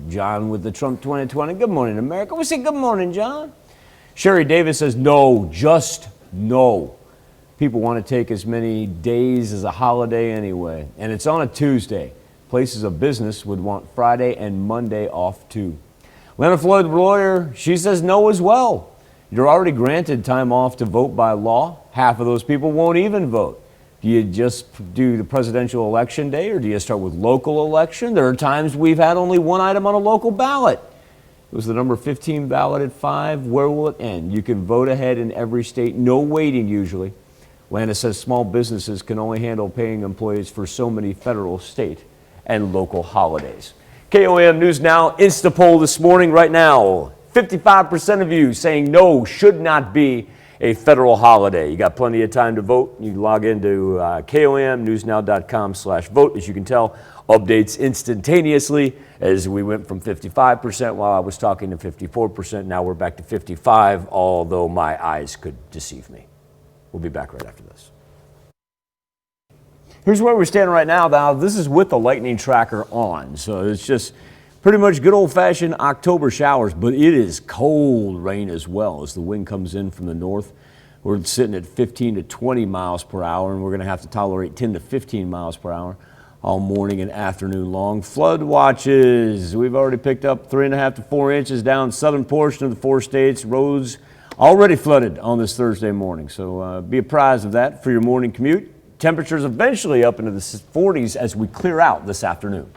John with the Trump 2020. Good morning, America. We say good morning, John. Sherry Davis says no, just no. People want to take as many days as a holiday anyway, and it's on a Tuesday. Places of business would want Friday and Monday off too. Lena Floyd's lawyer, she says no as well. You're already granted time off to vote by law. Half of those people won't even vote. Do you just do the presidential election day, or do you start with local election? There are times we've had only one item on a local ballot. It was the number 15 ballot at 5. Where will it end? You can vote ahead in every state, no waiting usually. Lana says small businesses can only handle paying employees for so many federal, state, and local holidays. KOAM News Now Insta poll this morning right now. 55% of you saying no, should not be a federal holiday. You got plenty of time to vote. You can log into KOAMnewsnow.com/vote. As you can tell, updates instantaneously as we went from 55% while I was talking to 54%. Now we're back to 55, although my eyes could deceive me. We'll be back right after this. Here's where we're standing right now. Now, this is with the lightning tracker on, so it's just pretty much good old-fashioned October showers, but it is cold rain as well as the wind comes in from the north. We're sitting at 15 to 20 miles per hour, and we're going to have to tolerate 10 to 15 miles per hour all morning and afternoon long. Flood watches. We've already picked up 3.5 to 4 inches down southern portion of the 4 states. Roads already flooded on this Thursday morning, so be apprised of that for your morning commute. Temperatures eventually up into the 40s as we clear out this afternoon.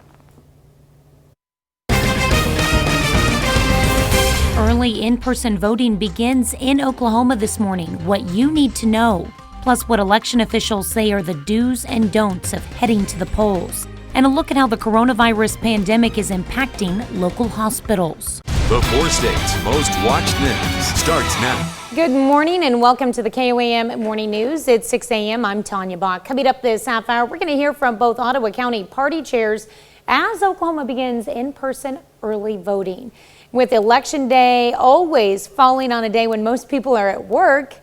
Early in-person voting begins in Oklahoma this morning. What you need to know, plus what election officials say are the do's and don'ts of heading to the polls. And a look at how the coronavirus pandemic is impacting local hospitals. The 4 states most watched news starts now. Good morning and welcome to the KOAM Morning News. It's 6 a.m. I'm Tanya Bach. Coming up this half hour, we're going to hear from both Ottawa County party chairs as Oklahoma begins in-person early voting. With Election Day always falling on a day when most people are at work,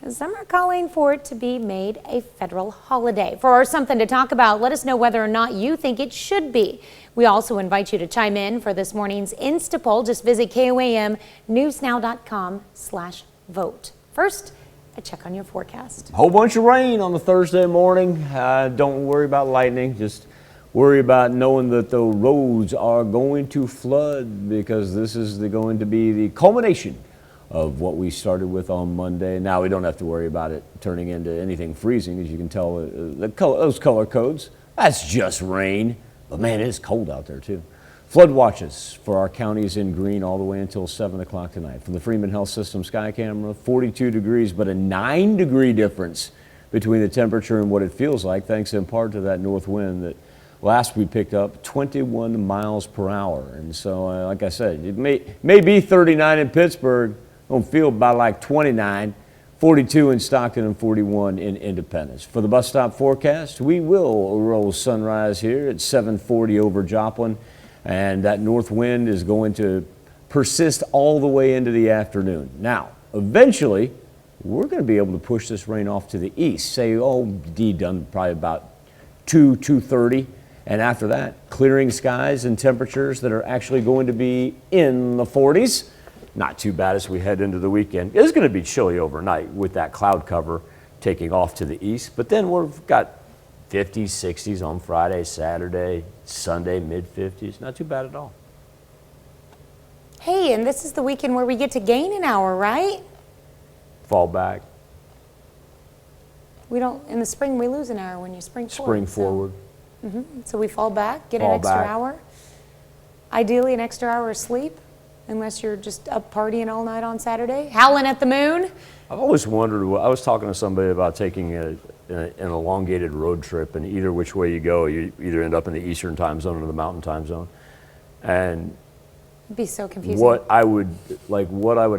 some are calling for it to be made a federal holiday. For our Something to Talk About, let us know whether or not you think it should be. We also invite you to chime in for this morning's Insta poll. Just visit KOAMnewsnow.com/vote. First, a check on your forecast. A whole bunch of rain on the Thursday morning. Don't worry about lightning. Just worry about knowing that the roads are going to flood, because this is going to be the culmination of what we started with on Monday. Now we don't have to worry about it turning into anything freezing. As you can tell, those color codes, that's just rain. But man, it is cold out there too. Flood watches for our counties in green all the way until 7 o'clock tonight. From the Freeman Health System sky camera, 42 degrees, but a 9-degree difference between the temperature and what it feels like, thanks in part to that north wind that last we picked up 21 miles per hour. And so, like I said, it may be 39 in Pittsburgh, don't feel about like 29, 42 in Stockton and 41 in Independence. For the bus stop forecast, we will roll sunrise here at 7:40 over Joplin, and that north wind is going to persist all the way into the afternoon. Now, eventually, we're going to be able to push this rain off to the east, say, done probably about 2:30. And after that, clearing skies and temperatures that are actually going to be in the 40s. Not too bad as we head into the weekend. It's going to be chilly overnight with that cloud cover taking off to the east. But then we've got 50s, 60s on Friday, Saturday, Sunday, mid-50s. Not too bad at all. Hey, and this is the weekend where we get to gain an hour, right? Fall back. We don't, in the spring, we lose an hour when you spring forward. Spring forward. So we fall back, get an extra hour. Ideally, an extra hour of sleep, unless you're just up partying all night on Saturday, howling at the moon. I've always wondered, I was talking to somebody about taking an elongated road trip, and either which way you go, you either end up in the Eastern time zone or the Mountain time zone. And it'd be so confusing. What I would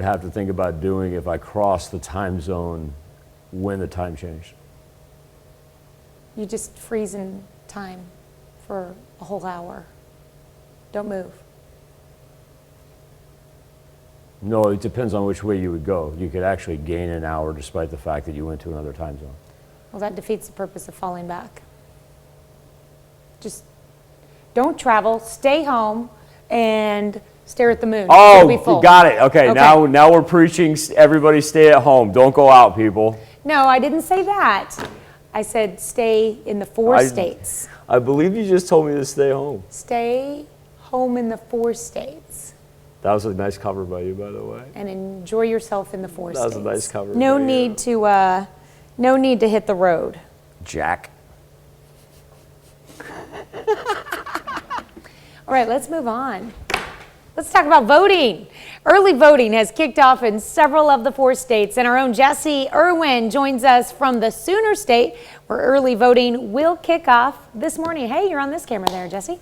have to think about doing if I crossed the time zone when the time changed. You just freeze in time for a whole hour. Don't move. No, it depends on which way you would go. You could actually gain an hour despite the fact that you went to another time zone. Well, that defeats the purpose of falling back. Just don't travel, stay home, and stare at the moon. Oh, you got it. Okay, now we're preaching everybody stay at home. Don't go out, people. No, I didn't say that. I said stay in the 4 states. I believe you just told me to stay home. Stay home in the 4 states. That was a nice cover by you, by the way. And enjoy yourself in the 4 That states. was a nice cover. No need to hit the road. Jack. All right, let's move on. Let's talk about voting. Early voting has kicked off in several of the 4 states, and our own Jesse Irwin joins us from the Sooner State, where early voting will kick off this morning. Hey, you're on this camera there, Jesse.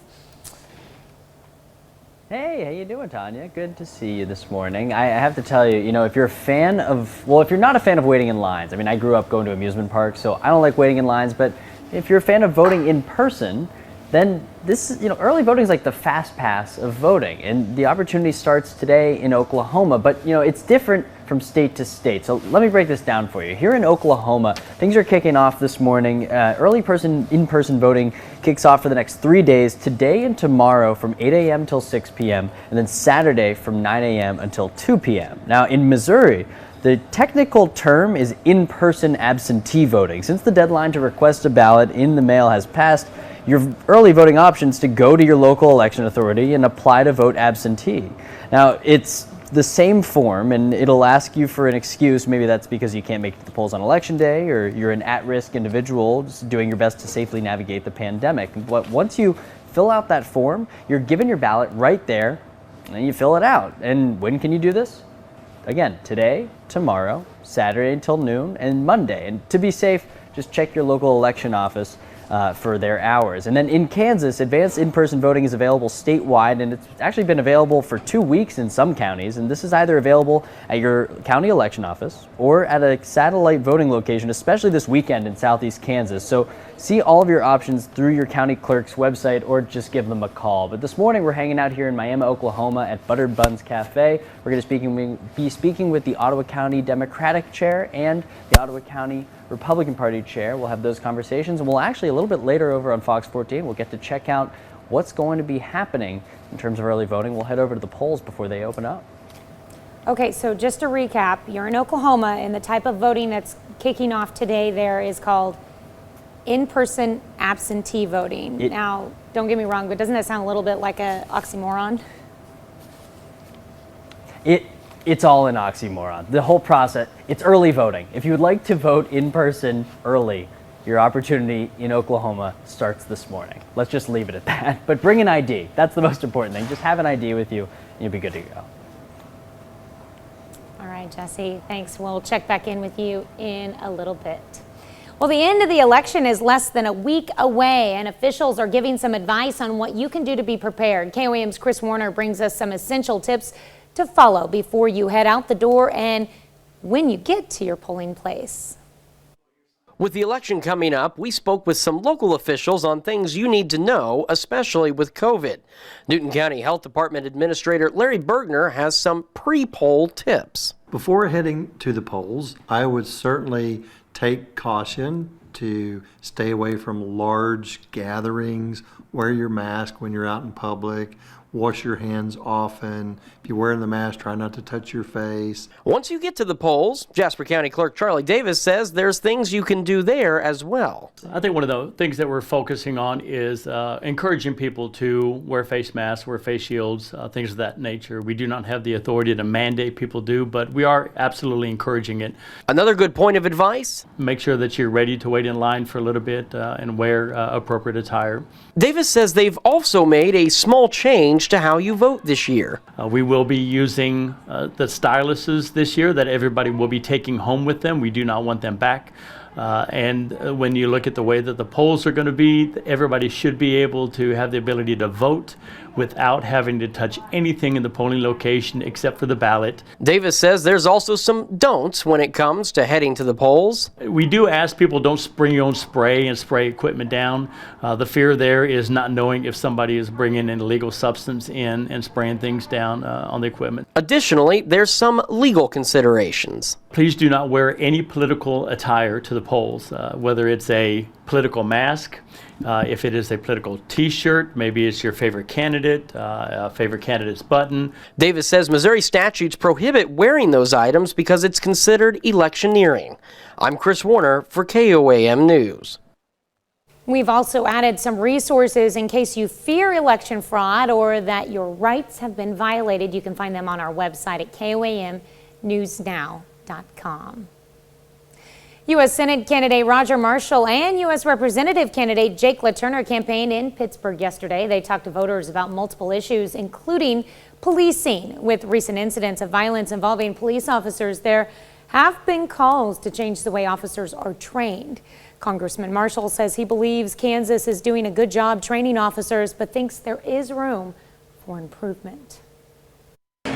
Hey, how you doing, Tanya? Good to see you this morning. I have to tell you, if you're a fan of, well, if you're not a fan of waiting in lines, I mean, I grew up going to amusement parks, so I don't like waiting in lines, but if you're a fan of voting in person, then this, early voting is like the fast pass of voting, and the opportunity starts today in Oklahoma, but it's different from state to state. So let me break this down for you. Here in Oklahoma, things are kicking off this morning. Early in-person voting kicks off for the next 3 days, today and tomorrow from 8 a.m. till 6 p.m., and then Saturday from 9 a.m. until 2 p.m. Now in Missouri, the technical term is in-person absentee voting. Since the deadline to request a ballot in the mail has passed, your early voting options to go to your local election authority and apply to vote absentee. Now, it's the same form, and it'll ask you for an excuse. Maybe that's because you can't make it to the polls on election day, or you're an at-risk individual just doing your best to safely navigate the pandemic. But once you fill out that form, you're given your ballot right there, and then you fill it out. And when can you do this? Again, today, tomorrow, Saturday until noon, and Monday. And to be safe, just check your local election office for their hours. And then in Kansas, advanced in-person voting is available statewide, and it's actually been available for 2 weeks in some counties. And this is either available at your county election office or at a satellite voting location, especially this weekend in southeast Kansas. So see all of your options through your county clerk's website or just give them a call. But this morning we're hanging out here in Miami, Oklahoma at Buttered Buns Cafe. We're going to be speaking with the Ottawa County Democratic Chair and the Ottawa County Republican Party Chair. We'll have those conversations, and we'll actually a little bit later over on Fox 14, we'll get to check out what's going to be happening in terms of early voting. We'll head over to the polls before they open up. Okay, so just to recap, you're in Oklahoma, and the type of voting that's kicking off today there is called in-person absentee voting. Now, don't get me wrong, but doesn't that sound a little bit like an oxymoron? It's all an oxymoron. The whole process, it's early voting. If you would like to vote in person early, your opportunity in Oklahoma starts this morning. Let's just leave it at that. But bring an ID. That's the most important thing. Just have an ID with you, and you'll be good to go. All right, Jesse, thanks. We'll check back in with you in a little bit. Well, the end of the election is less than a week away, and officials are giving some advice on what you can do to be prepared. KOAM's Chris Warner brings us some essential tips to follow before you head out the door and when you get to your polling place. With the election coming up, we spoke with some local officials on things you need to know, especially with COVID. Newton County Health Department Administrator Larry Bergner has some pre-poll tips. Before heading to the polls, I would certainly take caution to stay away from large gatherings, wear your mask when you're out in public, wash your hands often. If you're wearing the mask, try not to touch your face. Once you get to the polls, Jasper County Clerk Charlie Davis says there's things you can do there as well. I think one of the things that we're focusing on is encouraging people to wear face masks, wear face shields, things of that nature. We do not have the authority to mandate people do, but we are absolutely encouraging it. Another good point of advice? Make sure that you're ready to wait in line for a little bit and wear appropriate attire. Davis says they've also made a small change to how you vote this year. We will be using the styluses this year that everybody will be taking home with them. We do not want them back. And when you look at the way that the polls are going to be, everybody should be able to have the ability to vote without having to touch anything in the polling location except for the ballot. Davis says there's also some don'ts when it comes to heading to the polls. We do ask people don't bring your own spray and spray equipment down. The fear there is not knowing if somebody is bringing an illegal substance in and spraying things down on the equipment. Additionally, there's some legal considerations. Please do not wear any political attire to the polls, whether it's a political mask, if it is a political t-shirt, maybe it's your favorite candidate, favorite candidate's button. Davis says Missouri statutes prohibit wearing those items because it's considered electioneering. I'm Chris Warner for KOAM News. We've also added some resources in case you fear election fraud or that your rights have been violated. You can find them on our website at KOAMnewsnow.com. U.S. Senate candidate Roger Marshall and U.S. Representative candidate Jake LaTurner campaigned in Pittsburgh yesterday. They talked to voters about multiple issues, including policing. With recent incidents of violence involving police officers, there have been calls to change the way officers are trained. Congressman Marshall says he believes Kansas is doing a good job training officers, but thinks there is room for improvement.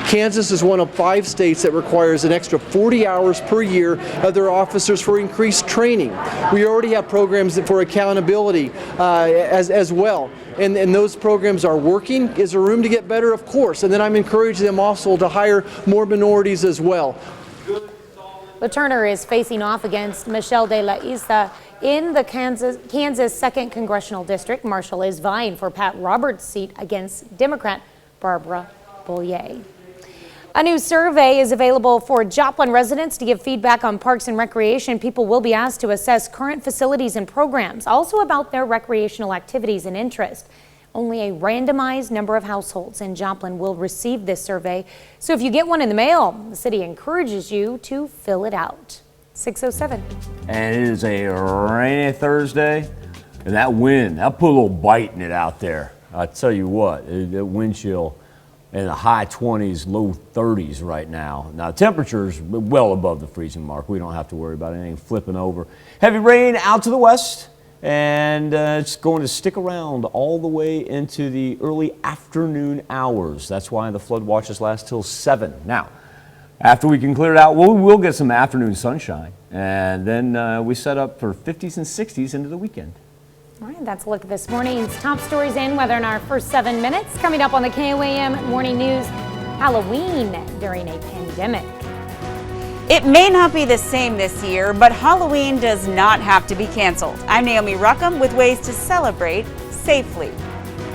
Kansas is one of 5 states that requires an extra 40 hours per year of their officers for increased training. We already have programs for accountability as well. And those programs are working. Is there room to get better? Of course. And then I'm encouraging them also to hire more minorities as well. LaTurner is facing off against Michelle de la Isa in the Kansas 2nd Congressional District. Marshall is vying for Pat Roberts' seat against Democrat Barbara Bollier. A new survey is available for Joplin residents to give feedback on parks and recreation. People will be asked to assess current facilities and programs, also about their recreational activities and interest. Only a randomized number of households in Joplin will receive this survey. So if you get one in the mail, the city encourages you to fill it out. 6:07. And it is a rainy Thursday, and that wind, that put a little bite in it out there. I tell you what, the wind chill in the high 20s, low 30s right now. Now, temperatures well above the freezing mark. We don't have to worry about anything flipping over. Heavy rain out to the west, and it's going to stick around all the way into the early afternoon hours. That's why the flood watches last till 7. Now, after we can clear it out, we will get some afternoon sunshine, and then we set up for 50s and 60s into the weekend. All right, that's a look at this morning's top stories and weather in our first 7 minutes. Coming up on the KOAM Morning News, Halloween during a pandemic. It may not be the same this year, but Halloween does not have to be canceled. I'm Naomi Ruckham with ways to celebrate safely.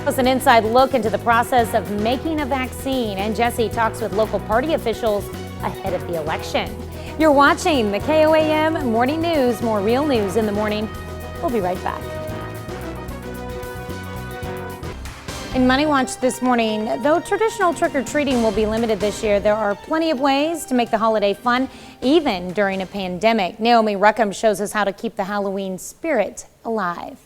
Plus an inside look into the process of making a vaccine, and Jesse talks with local party officials ahead of the election. You're watching the KOAM Morning News. More real news in the morning. We'll be right back. In Money Watch this morning, though traditional trick-or-treating will be limited this year, there are plenty of ways to make the holiday fun, even during a pandemic. Naomi Ruckham shows us how to keep the Halloween spirit alive.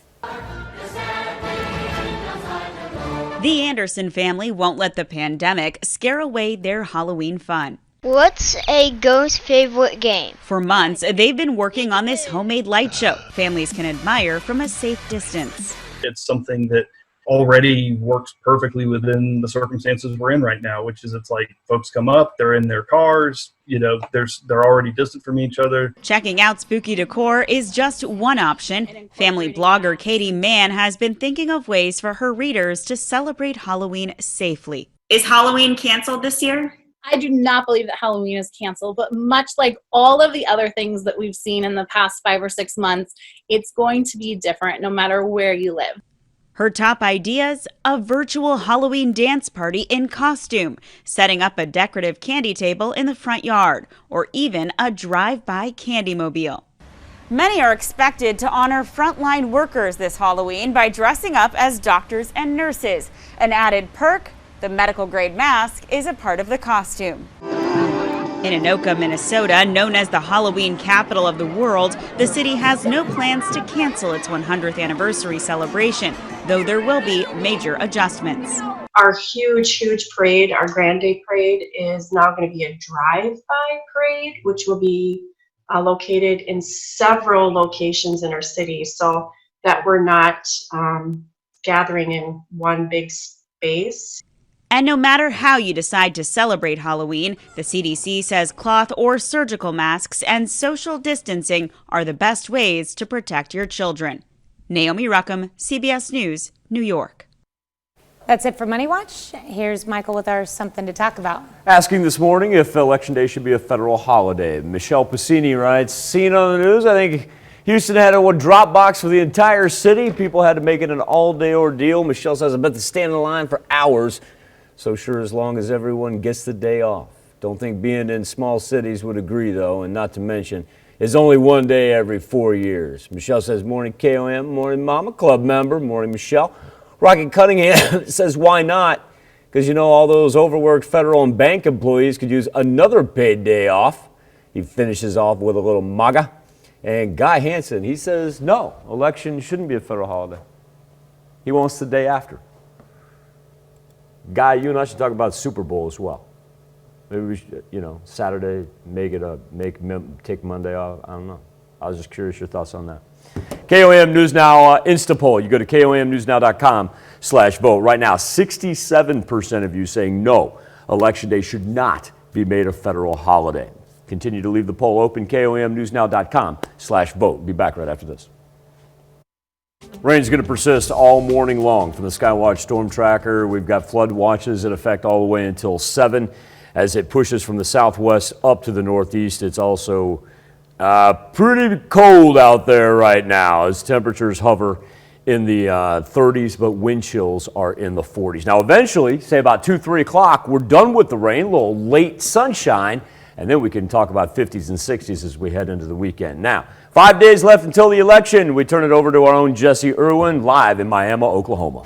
The Anderson family won't let the pandemic scare away their Halloween fun. What's a ghost favorite game? For months, they've been working on this homemade light show families can admire from a safe distance. It's something that already works perfectly within the circumstances we're in right now, which is it's like folks come up, they're in their cars, they're already distant from each other. Checking out spooky decor is just one option. Family blogger Katie Mann has been thinking of ways for her readers to celebrate Halloween safely. Is Halloween canceled this year? I do not believe that Halloween is canceled, but much like all of the other things that we've seen in the past 5 or 6 months, it's going to be different no matter where you live. Her top ideas, a virtual Halloween dance party in costume, setting up a decorative candy table in the front yard, or even a drive-by candy-mobile. Many are expected to honor frontline workers this Halloween by dressing up as doctors and nurses. An added perk, the medical-grade mask is a part of the costume. In Anoka, Minnesota, known as the Halloween capital of the world, the city has no plans to cancel its 100th anniversary celebration, though there will be major adjustments. Our huge parade, our Grand Day Parade, is now going to be a drive-by parade, which will be located in several locations in our city so that we're not gathering in one big space. And no matter how you decide to celebrate Halloween, the CDC says cloth or surgical masks and social distancing are the best ways to protect your children. Naomi Ruckham, CBS News, New York. That's it for Money Watch. Here's Michael with our Something to Talk About. Asking this morning if Election Day should be a federal holiday. Michelle Piscini writes, seen on the news, I think Houston had a drop box for the entire city. People had to make it an all-day ordeal. Michelle says, I bet they stand in line for hours. So sure, as long as everyone gets the day off. Don't think being in small cities would agree, though, and not to mention, is only one day every 4 years. Michelle says, morning KOM, morning Mama, club member, morning Michelle. Rocket Cunningham says, why not? Because you know all those overworked federal and bank employees could use another paid day off. He finishes off with a little MAGA. And Guy Hansen, he says, no, election shouldn't be a federal holiday. He wants the day after. Guy, you and I should talk about Super Bowl as well. Maybe we should, Saturday, take Monday off. I don't know. I was just curious your thoughts on that. KOAM News Now Insta poll. You go to KOAMnewsnow.com/vote. Right now, 67% of you saying no, Election Day should not be made a federal holiday. Continue to leave the poll open, KOAMnewsnow.com/vote. Be back right after this. Rain's going to persist all morning long from the Skywatch storm tracker. We've got flood watches in effect all the way until 7 as it pushes from the southwest up to the northeast. It's also pretty cold out there right now as temperatures hover in the 30s, but wind chills are in the 40s. Now, eventually, say about 2, 3 o'clock, we're done with the rain, a little late sunshine, and then we can talk about 50s and 60s as we head into the weekend. Now, 5 days left until the election. We turn it over to our own Jesse Irwin live in Miami, Oklahoma.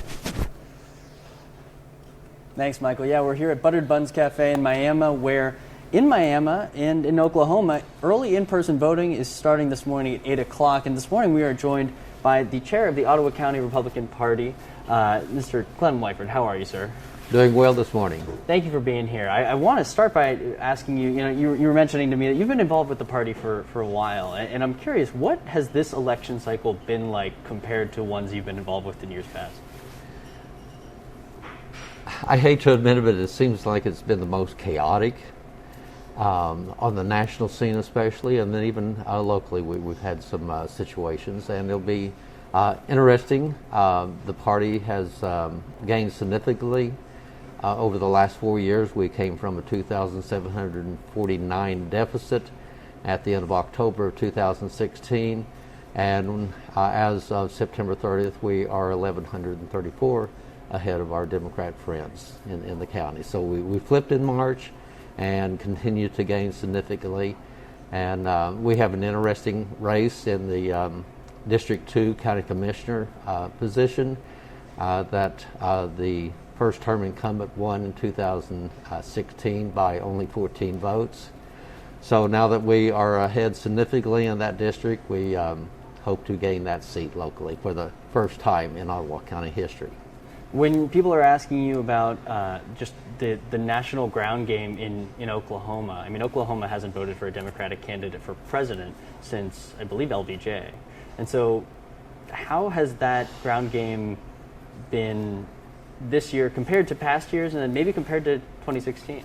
Thanks, Michael. Yeah, we're here at Buttered Buns Cafe in Miami, where in Miami and in Oklahoma, early in-person voting is starting this morning at 8 o'clock. And this morning we are joined by the chair of the Ottawa County Republican Party, Mr. Clem Wyford. How are you, sir? Doing well this morning. Thank you for being here. I want to start by asking you, you were mentioning to me that you've been involved with the party for a while. And I'm curious, what has this election cycle been like compared to ones you've been involved with in years past? I hate to admit it, but it seems like it's been the most chaotic on the national scene especially, and then even locally we've had some situations, and it'll be interesting. The party has gained significantly over the last 4 years. We came from a 2,749 deficit at the end of October of 2016, and as of September 30th we are 1,134 ahead of our Democrat friends in the county. So we flipped in March and continue to gain significantly. And we have an interesting race in the District 2 County Commissioner position that the first term incumbent won in 2016 by only 14 votes. So now that we are ahead significantly in that district, we hope to gain that seat locally for the first time in Ottawa County history. When people are asking you about just the national ground game in Oklahoma, I mean, Oklahoma hasn't voted for a Democratic candidate for president since, I believe, LBJ. And so how has that ground game been this year compared to past years, and then maybe compared to 2016?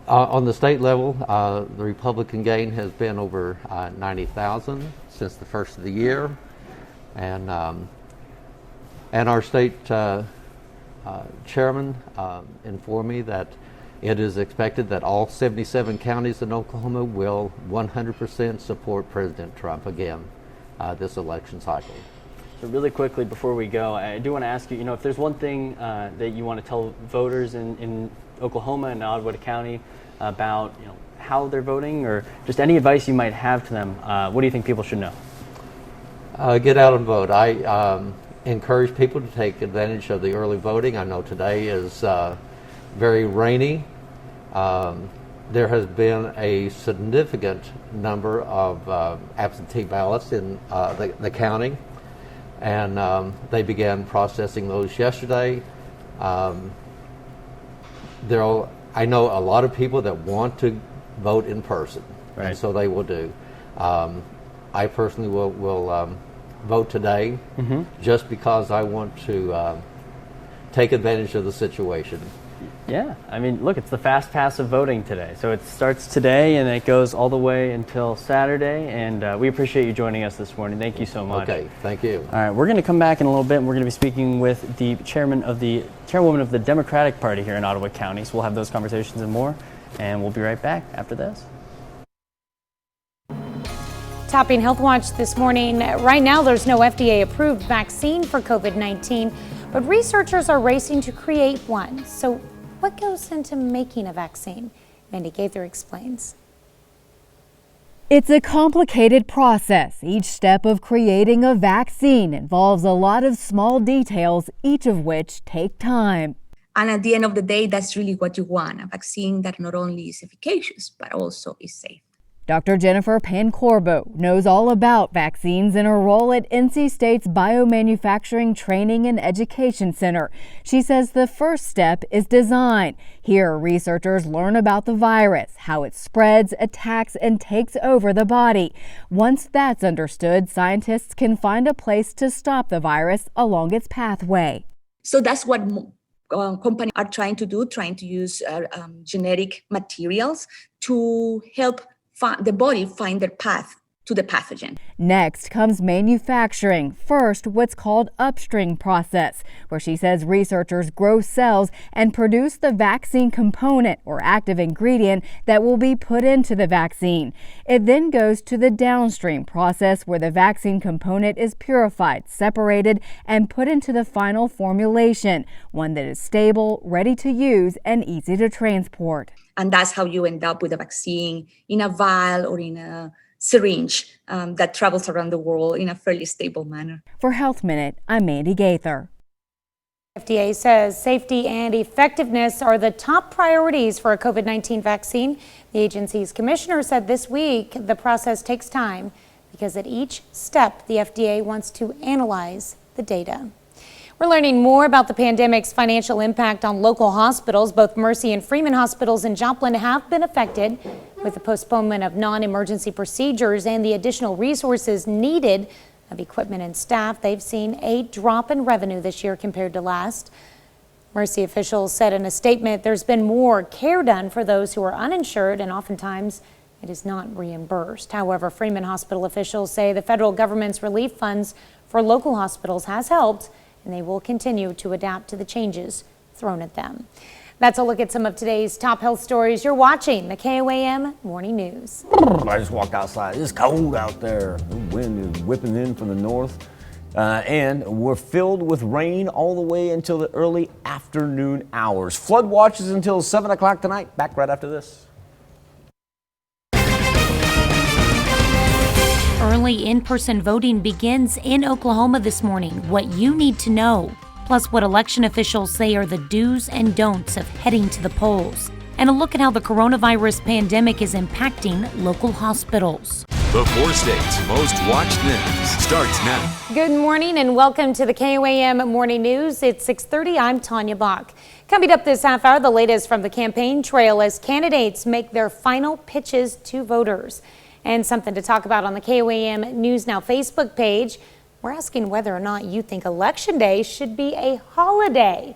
On the state level, the Republican gain has been over 90,000 since the first of the year. And our state chairman informed me that it is expected that all 77 counties in Oklahoma will 100% support President Trump again this election cycle. So really quickly before we go, I do want to ask you, if there's one thing that you want to tell voters in Oklahoma and Ottawa County about how they're voting, or just any advice you might have to them, what do you think people should know? Get out and vote. I encourage people to take advantage of the early voting. I know today is very rainy. There has been a significant number of absentee ballots in the county, and they began processing those yesterday. I know a lot of people that want to vote in person, right, and so they will do. I personally will vote today, just because I want to take advantage of the situation. Yeah, I mean, look, it's the fast pass of voting today. So it starts today and it goes all the way until Saturday, and we appreciate you joining us this morning. Thank you so much. Okay, thank you. All right, we're going to come back in a little bit, and we're going to be speaking with the chairwoman of the Democratic Party here in Ottawa County. So we'll have those conversations and more, and we'll be right back after this. Topping Healthwatch this morning. Right now, there's no FDA-approved vaccine for COVID-19, but researchers are racing to create one. So what goes into making a vaccine? Mandy Gaither explains. It's a complicated process. Each step of creating a vaccine involves a lot of small details, each of which take time. And at the end of the day, that's really what you want, a vaccine that not only is efficacious, but also is safe. Dr. Jennifer Pancorbo knows all about vaccines in her role at NC State's Biomanufacturing Training and Education Center. She says the first step is design. Here, researchers learn about the virus, how it spreads, attacks, and takes over the body. Once that's understood, scientists can find a place to stop the virus along its pathway. So that's what companies are trying to do, trying to use genetic materials to help the body find their path to the pathogen. Next comes manufacturing. First, what's called upstream process, where she says researchers grow cells and produce the vaccine component or active ingredient that will be put into the vaccine. It then goes to the downstream process where the vaccine component is purified, separated, and put into the final formulation, one that is stable, ready to use, and easy to transport. And that's how you end up with a vaccine in a vial or in a syringe that travels around the world in a fairly stable manner. For Health Minute, I'm Mandy Gaither. FDA says safety and effectiveness are the top priorities for a COVID-19 vaccine. The agency's commissioner said this week the process takes time because at each step the FDA wants to analyze the data. We're learning more about the pandemic's financial impact on local hospitals. Both Mercy and Freeman hospitals in Joplin have been affected with the postponement of non-emergency procedures and the additional resources needed of equipment and staff. They've seen a drop in revenue this year compared to last. Mercy officials said in a statement there's been more care done for those who are uninsured, and oftentimes it is not reimbursed. However, Freeman hospital officials say the federal government's relief funds for local hospitals has helped, and they will continue to adapt to the changes thrown at them. That's a look at some of today's top health stories. You're watching the KOAM Morning News. I just walked outside. It's cold out there. The wind is whipping in from the north. And we're filled with rain all the way until the early afternoon hours. Flood watches until 7 o'clock tonight. Back right after this. Early in-person voting begins in Oklahoma this morning. What you need to know, plus what election officials say are the do's and don'ts of heading to the polls. And a look at how the coronavirus pandemic is impacting local hospitals. The 4 states' most watched news starts now. Good morning and welcome to the KOAM Morning News. It's 6:30. I'm Tanya Bach. Coming up this half hour, the latest from the campaign trail as candidates make their final pitches to voters. And something to talk about on the KOAM News Now Facebook page. We're asking whether or not you think Election Day should be a holiday.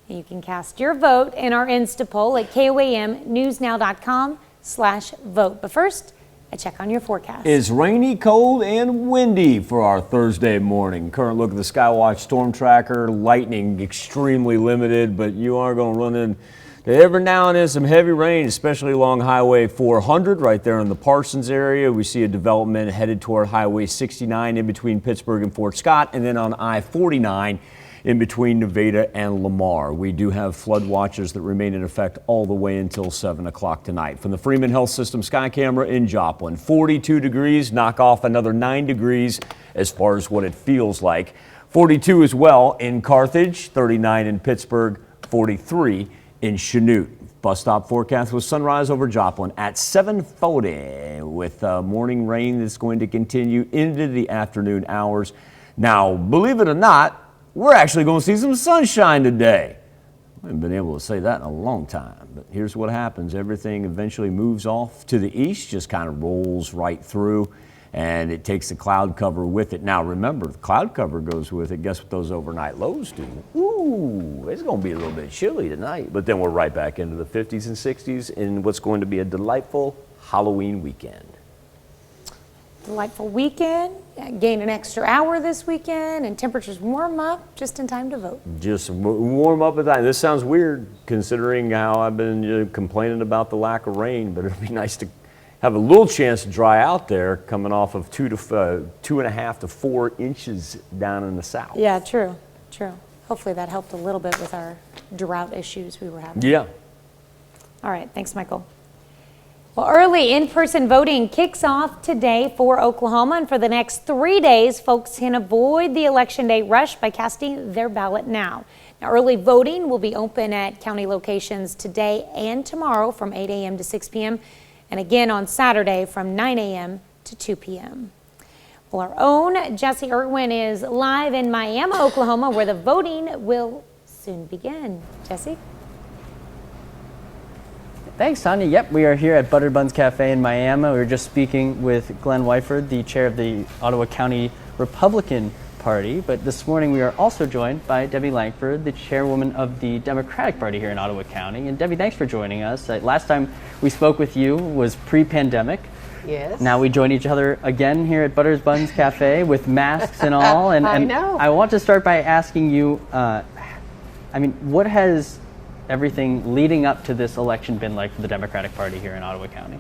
You can cast your vote in our Insta poll at KOAMnewsnow.com/vote. But first, a check on your forecast. It's rainy, cold, and windy for our Thursday morning. Current look at the Skywatch storm tracker. Lightning extremely limited, but you are going to run in every now and then some heavy rain, especially along Highway 400 right there in the Parsons area. We see a development headed toward Highway 69 in between Pittsburgh and Fort Scott, and then on I-49 in between Nevada and Lamar. We do have flood watches that remain in effect all the way until 7 o'clock tonight. From the Freeman Health System Sky Camera in Joplin, 42 degrees, knock off another 9 degrees as far as what it feels like. 42 as well in Carthage, 39 in Pittsburgh, 43 in Chanute. Bus stop forecast with sunrise over Joplin at 7:40 with morning rain that's going to continue into the afternoon hours. Now, believe it or not, we're actually going to see some sunshine today. I haven't been able to say that in a long time, but here's what happens. Everything eventually moves off to the east, just kind of rolls right through, and it takes the cloud cover with it. Now, remember, the cloud cover goes with it. Guess what those overnight lows do? Ooh, it's going to be a little bit chilly tonight, but then we're right back into the 50s and 60s in what's going to be a delightful Halloween weekend. Delightful weekend, gain an extra hour this weekend, and temperatures warm up just in time to vote. Just warm up at that. This sounds weird considering how I've been complaining about the lack of rain, but it'd be nice to have a little chance to dry out there coming off of 2.5 to 4 inches down in the south. Yeah, true. Hopefully that helped a little bit with our drought issues we were having. Yeah. All right, thanks, Michael. Well, early in-person voting kicks off today for Oklahoma, and for the next 3 days, folks can avoid the Election Day rush by casting their ballot now. Now, early voting will be open at county locations today and tomorrow from 8 a.m. to 6 p.m. and again on Saturday from 9 a.m. to 2 p.m. Well, our own Jesse Irwin is live in Miami, Oklahoma, where the voting will soon begin. Jesse? Thanks, Tanya. Yep, we are here at Buttered Buns Cafe in Miami. We were just speaking with Glenn Wyford, the chair of the Ottawa County Republican Party. But this morning we are also joined by Debbie Langford, the chairwoman of the Democratic Party here in Ottawa County. And Debbie, thanks for joining us. Last time we spoke with you was pre-pandemic. Yes. Now we join each other again here at Buttered Buns Cafe with masks and all. And I know. I want to start by asking you, what has everything leading up to this election been like for the Democratic Party here in Ottawa County?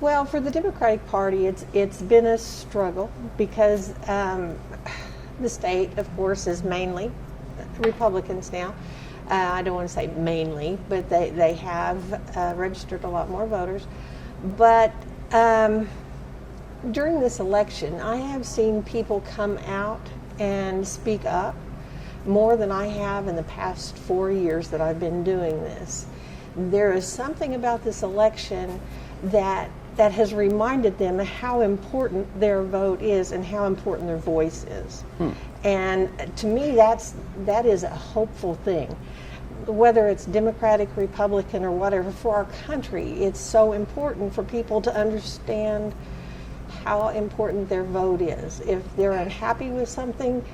Well, for the Democratic Party, it's been a struggle because the state, of course, is mainly Republicans now. I don't want to say mainly, but they have registered a lot more voters. But during this election, I have seen people come out and speak up more than I have in the past 4 years that I've been doing this. There is something about this election that has reminded them how important their vote is and how important their voice is. And to me, that is a hopeful thing. Whether it's Democratic, Republican, or whatever, for our country, it's so important for people to understand how important their vote is. If they're unhappy with something,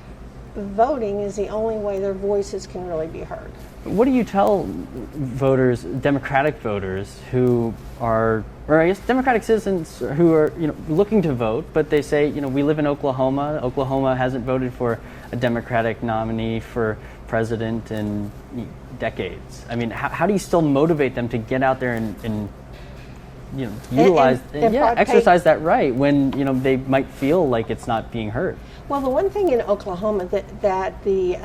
voting is the only way their voices can really be heard. What do you tell voters, Democratic voters, who are, or I guess Democratic citizens who are, looking to vote, but they say, we live in Oklahoma. Oklahoma hasn't voted for a Democratic nominee for president in decades. How do you still motivate them to get out there and utilize, exercise that right when they might feel like it's not being heard? Well, the one thing in Oklahoma that the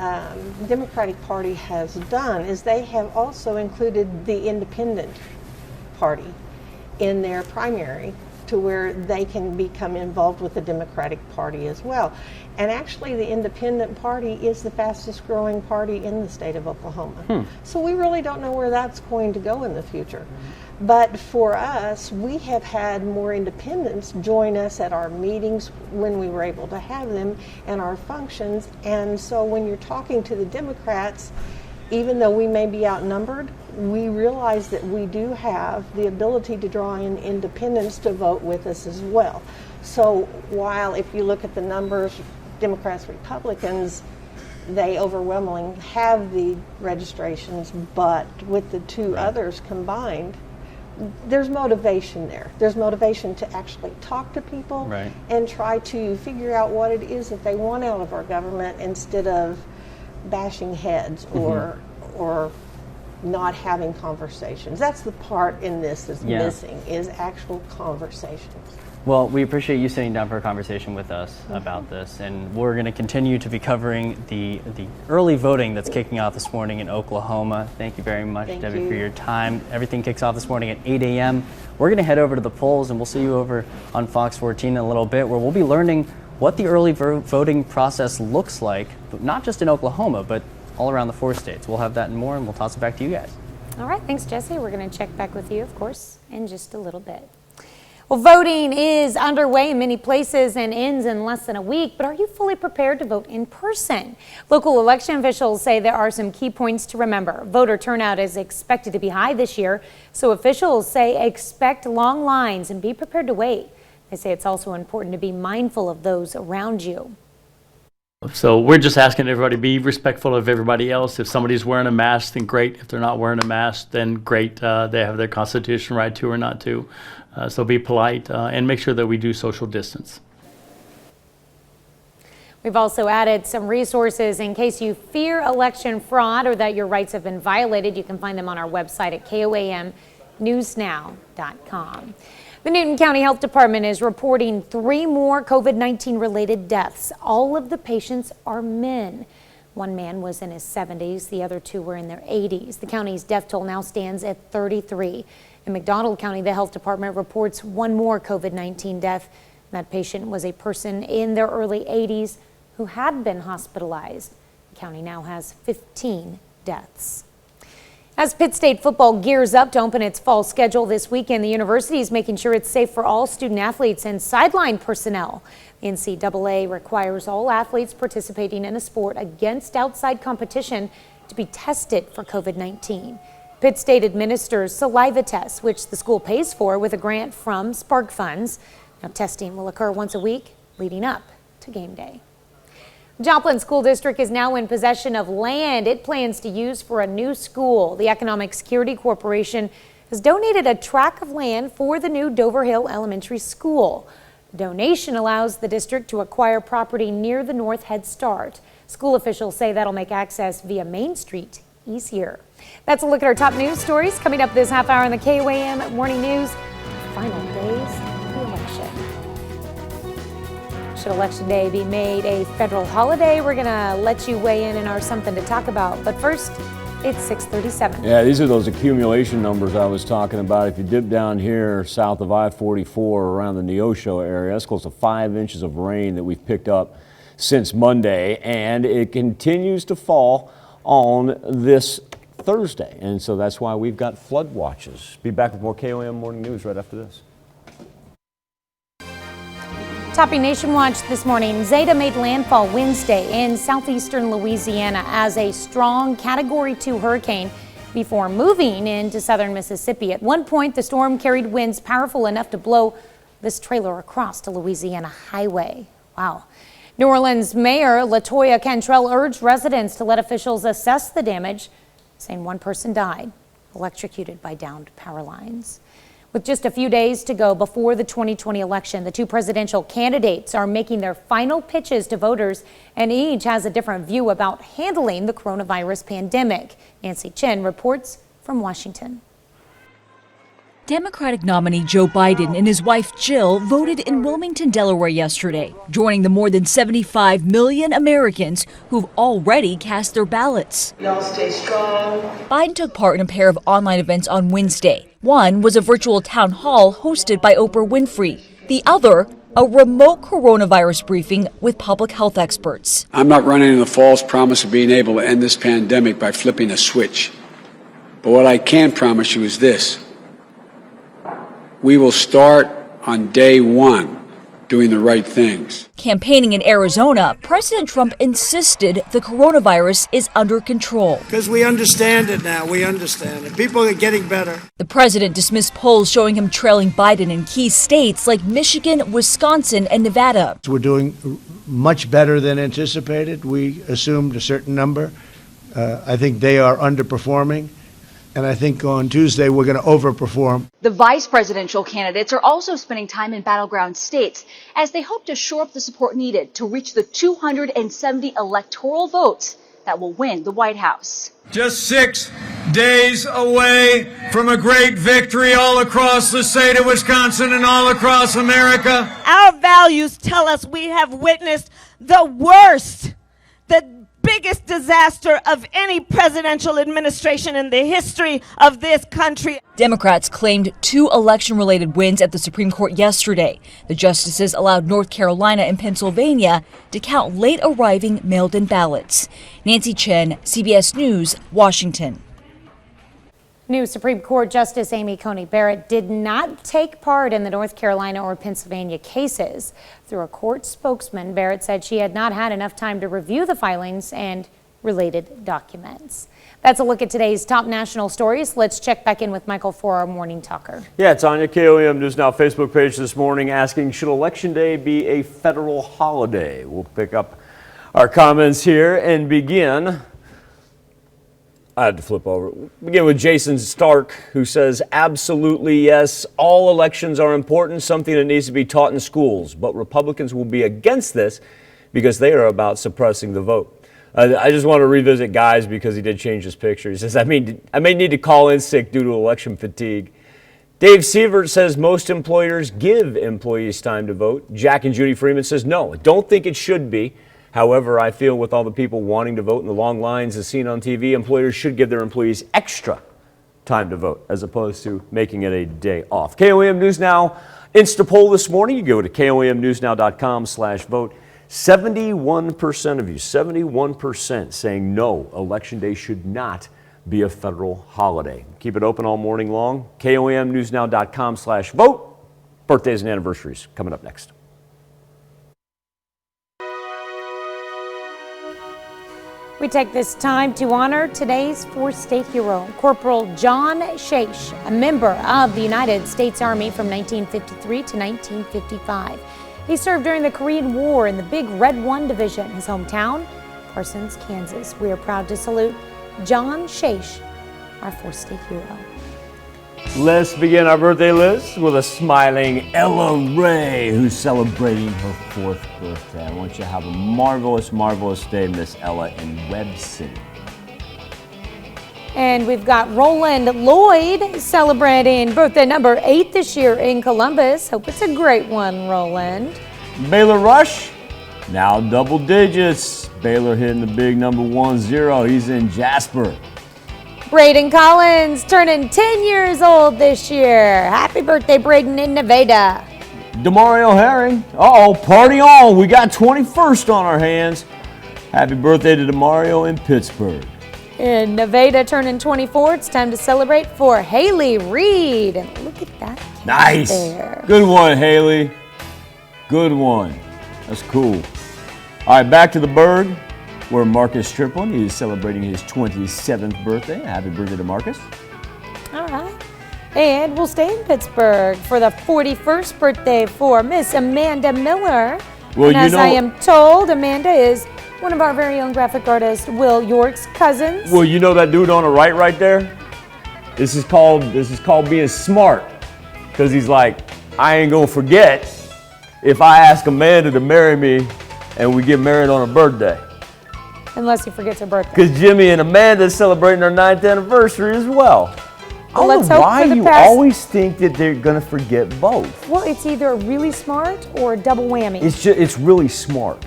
Democratic Party has done is they have also included the independent party in their primary to where they can become involved with the Democratic Party as well. And actually the independent party is the fastest growing party in the state of Oklahoma. So we really don't know where that's going to go in the future. But for us, we have had more independents join us at our meetings when we were able to have them and our functions. And so when you're talking to the Democrats, even though we may be outnumbered, we realize that we do have the ability to draw in independents to vote with us as well. So while if you look at the numbers, Democrats, Republicans, they overwhelmingly have the registrations, but with the two others combined, there's motivation there. There's motivation to actually talk to people and try to figure out what it is that they want out of our government instead of bashing heads or not having conversations. That's the part in this that's missing, is actual conversations. Well, we appreciate you sitting down for a conversation with us about this, and we're going to continue to be covering the early voting that's kicking off this morning in Oklahoma. Thank you very much, Debbie, for your time. Everything kicks off this morning at 8 a.m. We're going to head over to the polls, and we'll see you over on Fox 14 in a little bit, where we'll be learning what the early voting process looks like, but not just in Oklahoma, but all around the 4 states. We'll have that and more, and we'll toss it back to you guys. All right, thanks, Jesse. We're going to check back with you, of course, in just a little bit. Well, voting is underway in many places and ends in less than a week, but are you fully prepared to vote in person? Local election officials say there are some key points to remember. Voter turnout is expected to be high this year, so officials say expect long lines and be prepared to wait. They say it's also important to be mindful of those around you. So we're just asking everybody to be respectful of everybody else. If somebody's wearing a mask, then great. If they're not wearing a mask, then great. They have their constitutional right to or not to. So be polite and make sure that we do social distance. We've also added some resources in case you fear election fraud or that your rights have been violated. You can find them on our website at KOAMnewsnow.com. The Newton County Health Department is reporting 3 more COVID-19 related deaths. All of the patients are men. One man was in his 70s. The other 2 were in their 80s. The county's death toll now stands at 33. In McDonald County, the health department reports one more COVID-19 death. That patient was a person in their early 80s who had been hospitalized. The county now has 15 deaths. As Pitt State football gears up to open its fall schedule this weekend, the university is making sure it's safe for all student athletes and sideline personnel. The NCAA requires all athletes participating in a sport against outside competition to be tested for COVID-19. Pitt State administers saliva tests, which the school pays for with a grant from Spark Funds. Now, testing will occur once a week leading up to game day. Joplin School District is now in possession of land it plans to use for a new school. The Economic Security Corporation has donated a tract of land for the new Dover Hill Elementary School. The donation allows the district to acquire property near the North Head Start. School officials say that'll make access via Main Street easier. That's a look at our top news stories coming up this half hour in the KOAM Morning News. Final days of the election. Should Election Day be made a federal holiday? We're going to let you weigh in our Something to Talk About. But first, it's 6:37. Yeah, these are those accumulation numbers I was talking about. If you dip down here south of I-44 around the Neosho area, that's close to 5 inches of rain that we've picked up since Monday. And it continues to fall on this Thursday. And so that's why we've got flood watches. Be back with more KOAM Morning News right after this. Topping Nation Watch this morning, Zeta made landfall Wednesday in southeastern Louisiana as a strong Category 2 hurricane before moving into southern Mississippi. At one point, the storm carried winds powerful enough to blow this trailer across the Louisiana highway. Wow. New Orleans Mayor LaToya Cantrell urged residents to let officials assess the damage, saying one person died, electrocuted by downed power lines. With just a few days to go before the 2020 election, the two presidential candidates are making their final pitches to voters, and each has a different view about handling the coronavirus pandemic. Nancy Chen reports from Washington. Democratic nominee Joe Biden and his wife Jill voted in Wilmington, Delaware yesterday, joining the more than 75 million Americans who've already cast their ballots. Y'all stay strong. Biden took part in a pair of online events on Wednesday. One was a virtual town hall hosted by Oprah Winfrey. The other, a remote coronavirus briefing with public health experts. I'm not running on the false promise of being able to end this pandemic by flipping a switch. But what I can promise you is this. We will start on day one doing the right things. Campaigning in Arizona, President Trump insisted the coronavirus is under control. Because we understand it now. We understand it. People are getting better. The president dismissed polls showing him trailing Biden in key states like Michigan, Wisconsin, and Nevada. We're doing much better than anticipated. We assumed a certain number. I think they are underperforming. And I think on Tuesday we're going to overperform. The vice presidential candidates are also spending time in battleground states as they hope to shore up the support needed to reach the 270 electoral votes that will win the White House. Just 6 days away from a great victory all across the state of Wisconsin and all across America. Our values tell us we have witnessed the worst, the biggest disaster of any presidential administration in the history of this country. Democrats claimed 2 election-related wins at the Supreme Court yesterday. The justices allowed North Carolina and Pennsylvania to count late-arriving mailed-in ballots. Nancy Chen, CBS News, Washington. New Supreme Court Justice Amy Coney Barrett did not take part in the North Carolina or Pennsylvania cases. Through a court spokesman, Barrett said she had not had enough time to review the filings and related documents. That's a look at today's top national stories. Let's check back in with Michael for our Morning Talker. Yeah, Tanya, KOAM News Now Facebook page this morning asking, should Election Day be a federal holiday? We'll pick up our comments here and begin. I had to flip over. Begin with Jason Stark, who says, absolutely yes, all elections are important, something that needs to be taught in schools. But Republicans will be against this because they are about suppressing the vote. I just want to revisit Guys because he did change his picture. He says, I may need to call in sick due to election fatigue. Dave Sievert says most employers give employees time to vote. Jack and Judy Freeman says, no, I don't think it should be. However, I feel with all the people wanting to vote and the long lines as seen on TV, employers should give their employees extra time to vote, as opposed to making it a day off. KOAM News Now Insta poll this morning. You go to KOAMnewsnow.com/vote. 71% of you, 71% saying no, Election Day should not be a federal holiday. Keep it open all morning long. KOAMnewsnow.com/vote. Birthdays and anniversaries coming up next. We take this time to honor today's four-state hero, Corporal John Shash, a member of the United States Army from 1953 to 1955. He served during the Korean War in the Big Red 1 Division, his hometown, Parsons, Kansas. We are proud to salute John Shash, our four-state hero. Let's begin our birthday list with a smiling Ella Ray, who's celebrating her 4th birthday. I want you to have a marvelous, marvelous day, Miss Ella in Webson. And we've got Roland Lloyd celebrating birthday number 8 this year in Columbus. Hope it's a great one, Roland. Baylor Rush, now double digits. Baylor hitting the big number 10. He's in Jasper. Braden Collins turning 10 years old this year. Happy birthday, Braden in Nevada. Demario Herring. Uh-oh, party on. We got 21st on our hands. Happy birthday to Demario in Pittsburgh. In Nevada turning 24, it's time to celebrate for Haley Reed. And look at that. Nice. There. Good one, Haley. Good one. That's cool. All right, back to the Berg, where Marcus Triplin is celebrating his 27th birthday. Happy birthday to Marcus. All right. And we'll stay in Pittsburgh for the 41st birthday for Miss Amanda Miller. Well, and as you know, I am told, Amanda is one of our very own graphic artist, Will York's cousins. Well, you know that dude on the right there? This is called being smart. Because he's like, I ain't gonna forget if I ask Amanda to marry me and we get married on her birthday. Unless he forgets her birthday. Because Jimmy and Amanda is celebrating their 9th anniversary as well. I don't let's know hope why for the you past- always think that they're gonna forget both. Well, it's either really smart or a double whammy. It's really smart.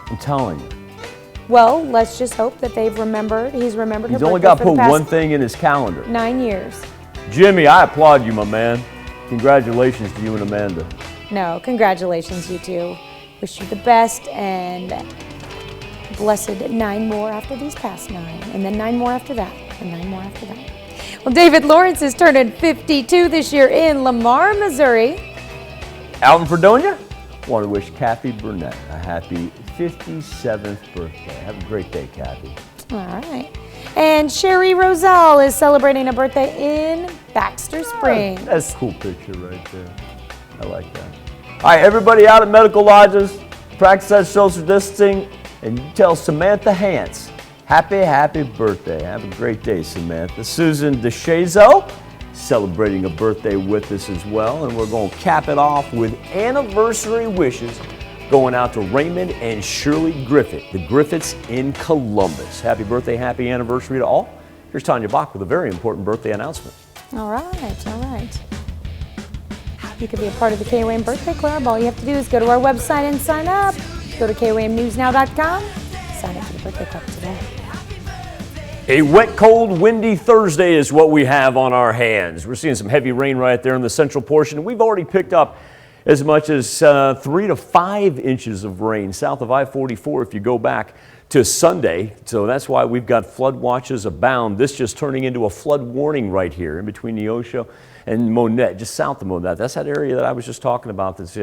I'm telling you. Well, let's just hope that he's remembered her He's birthday only got to for the put past one thing in his calendar. 9 years. Jimmy, I applaud you, my man. Congratulations to you and Amanda. No, congratulations, you two. Wish you the best and blessed 9 more after these past 9. And then 9 more after that. And 9 more after that. Well, David Lawrence is turning 52 this year in Lamar, Missouri. Out in Fredonia, want to wish Kathy Burnett a happy 57th birthday. Have a great day, Kathy. All right. And Sherry Roselle is celebrating a birthday in Baxter Springs. That's a cool picture right there. I like that. All right, everybody out at medical lodges, practice that social distancing, and you tell Samantha Hance, happy birthday. Have a great day, Samantha. Susan DeShazo celebrating a birthday with us as well, and we're going to cap it off with anniversary wishes going out to Raymond and Shirley Griffith, the Griffiths in Columbus. Happy birthday, happy anniversary to all. Here's Tanya Bach with a very important birthday announcement. All right, all right. You could be a part of the KOAM Birthday Club. All you have to do is go to our website and sign up. Go to KOAMnewsnow.com. Sign up for the Birthday Club today. A wet, cold, windy Thursday is what we have on our hands. We're seeing some heavy rain right there in the central portion. We've already picked up as much as 3 to 5 inches of rain south of I-44 if you go back to Sunday. So that's why we've got flood watches abound. This just turning into a flood warning right here in between Neosho and Monette, just south of Monette. That's that area that I was just talking about that's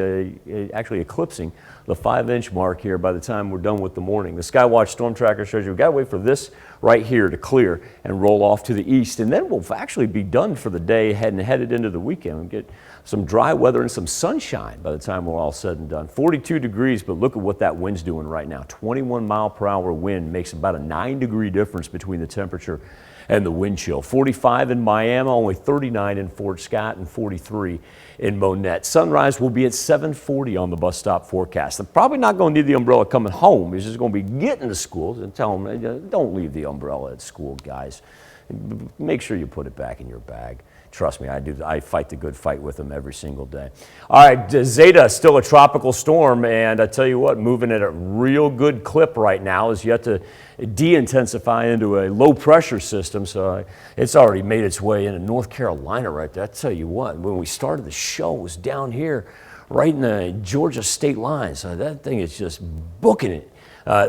actually eclipsing the 5-inch mark here by the time we're done with the morning. The Skywatch storm tracker shows you we've got to wait for this right here to clear and roll off to the east. And then we'll actually be done for the day and headed into the weekend. We'll get some dry weather and some sunshine by the time we're all said and done. 42 degrees, but look at what that wind's doing right now. 21 mile per hour wind makes about a 9-degree difference between the temperature and the wind chill. 45 in Miami, only 39 in Fort Scott, and 43 in Monette. Sunrise will be at 7:40 on the bus stop forecast. They're probably not going to need the umbrella coming home. He's just going to be getting to school and tell them, don't leave the umbrella at school, guys. Make sure you put it back in your bag. trust me, I do. I fight the good fight with them every single day. All right, Zeta is still a tropical storm, and I tell you what, moving at a real good clip right now, is yet to de-intensify into a low pressure system. So it's already made its way into North Carolina right there. I tell you what, when we started the show, it was down here right in the Georgia state line. So that thing is just booking it.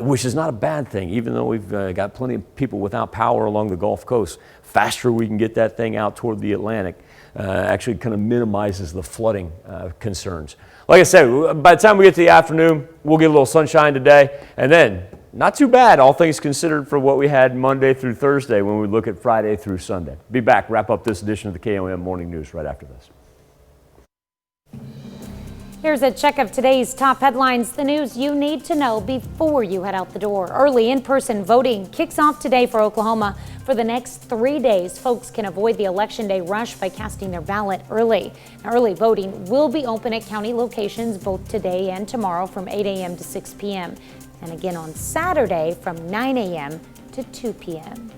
Which is not a bad thing, even though we've got plenty of people without power along the Gulf Coast. Faster we can get that thing out toward the Atlantic, actually kind of minimizes the flooding concerns. Like I said, by the time we get to the afternoon, we'll get a little sunshine today, and then not too bad, all things considered, for what we had Monday through Thursday when we look at Friday through Sunday. Be back, wrap up this edition of the KOAM Morning News right after this. Here's a check of today's top headlines, the news you need to know before you head out the door. Early in-person voting kicks off today for Oklahoma. For the next 3 days, folks can avoid the Election Day rush by casting their ballot early. Now, early voting will be open at county locations both today and tomorrow from 8 a.m. to 6 p.m. and again on Saturday from 9 a.m. to 2 p.m.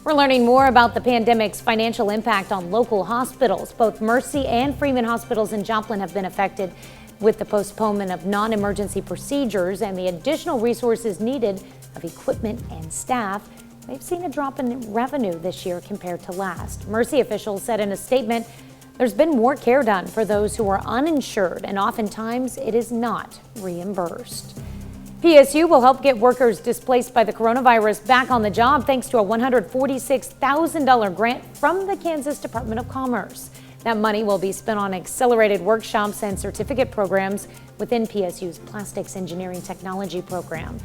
We're learning more about the pandemic's financial impact on local hospitals. Both Mercy and Freeman hospitals in Joplin have been affected with the postponement of non-emergency procedures and the additional resources needed of equipment and staff. They've seen a drop in revenue this year compared to last. Mercy officials said in a statement, there's been more care done for those who are uninsured, and oftentimes it is not reimbursed. PSU will help get workers displaced by the coronavirus back on the job thanks to a $146,000 grant from the Kansas Department of Commerce. That money will be spent on accelerated workshops and certificate programs within PSU's Plastics Engineering Technology program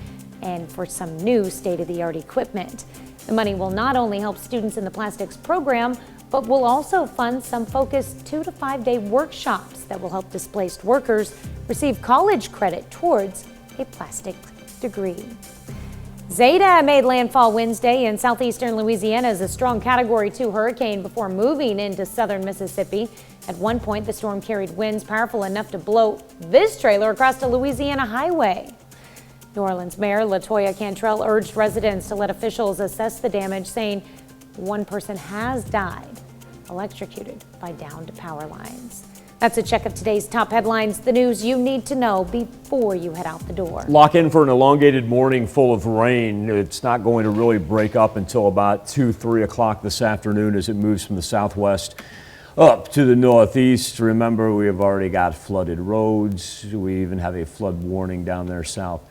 and for some new state-of-the-art equipment. The money will not only help students in the plastics program, but will also fund some focused 2 to 5 day workshops that will help displaced workers receive college credit towards a plastic degree. Zeta made landfall Wednesday in southeastern Louisiana as a strong Category 2 hurricane before moving into southern Mississippi. At one point, the storm carried winds powerful enough to blow this trailer across the Louisiana highway. New Orleans Mayor LaToya Cantrell urged residents to let officials assess the damage, saying one person has died electrocuted by downed power lines. That's a check of today's top headlines, the news you need to know before you head out the door. Lock in for an elongated morning full of rain. It's not going to really break up until about 2-3 o'clock this afternoon as it moves from the southwest up to the northeast. Remember, we have already got flooded roads. We even have a flood warning down there south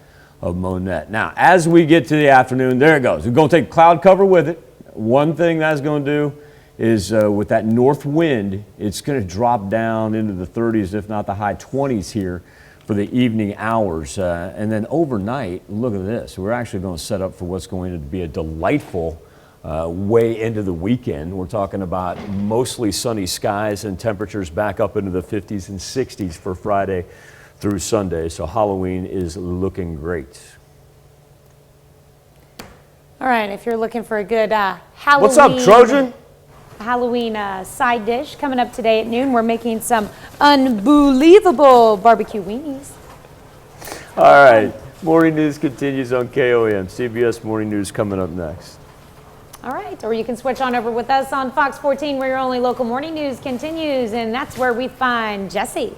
of Monette. Now, as we get to the afternoon, there it goes. We're going to take cloud cover with it. One thing that's going to do is with that north wind, it's going to drop down into the 30s, if not the high 20s here for the evening hours. And then overnight, look at this. We're actually going to set up for what's going to be a delightful way into the weekend. We're talking about mostly sunny skies and temperatures back up into the 50s and 60s for Friday through Sunday. So Halloween is looking great. All right, if you're looking for a good Halloween. What's up, Trojan? Halloween side dish coming up today at noon. We're making some unbelievable barbecue weenies. All right, morning news continues on KOAM. CBS Morning News coming up next. All right, or you can switch on over with us on Fox 14 where your only local morning news continues, and that's where we find Jesse.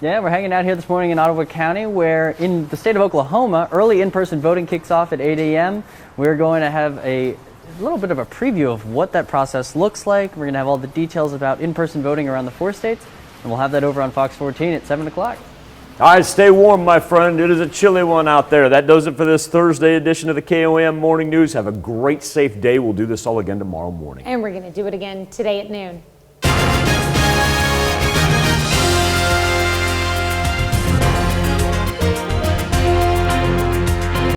Yeah, we're hanging out here this morning in Ottawa County, where in the state of Oklahoma, early in-person voting kicks off at 8 a.m. We're going to have a little bit of a preview of what that process looks like. We're going to have all the details about in-person voting around the 4 states, and we'll have that over on Fox 14 at 7 o'clock. All right, stay warm, my friend. It is a chilly one out there. That does it for this Thursday edition of the KOAM Morning News. Have a great, safe day. We'll do this all again tomorrow morning. And we're going to do it again today at noon.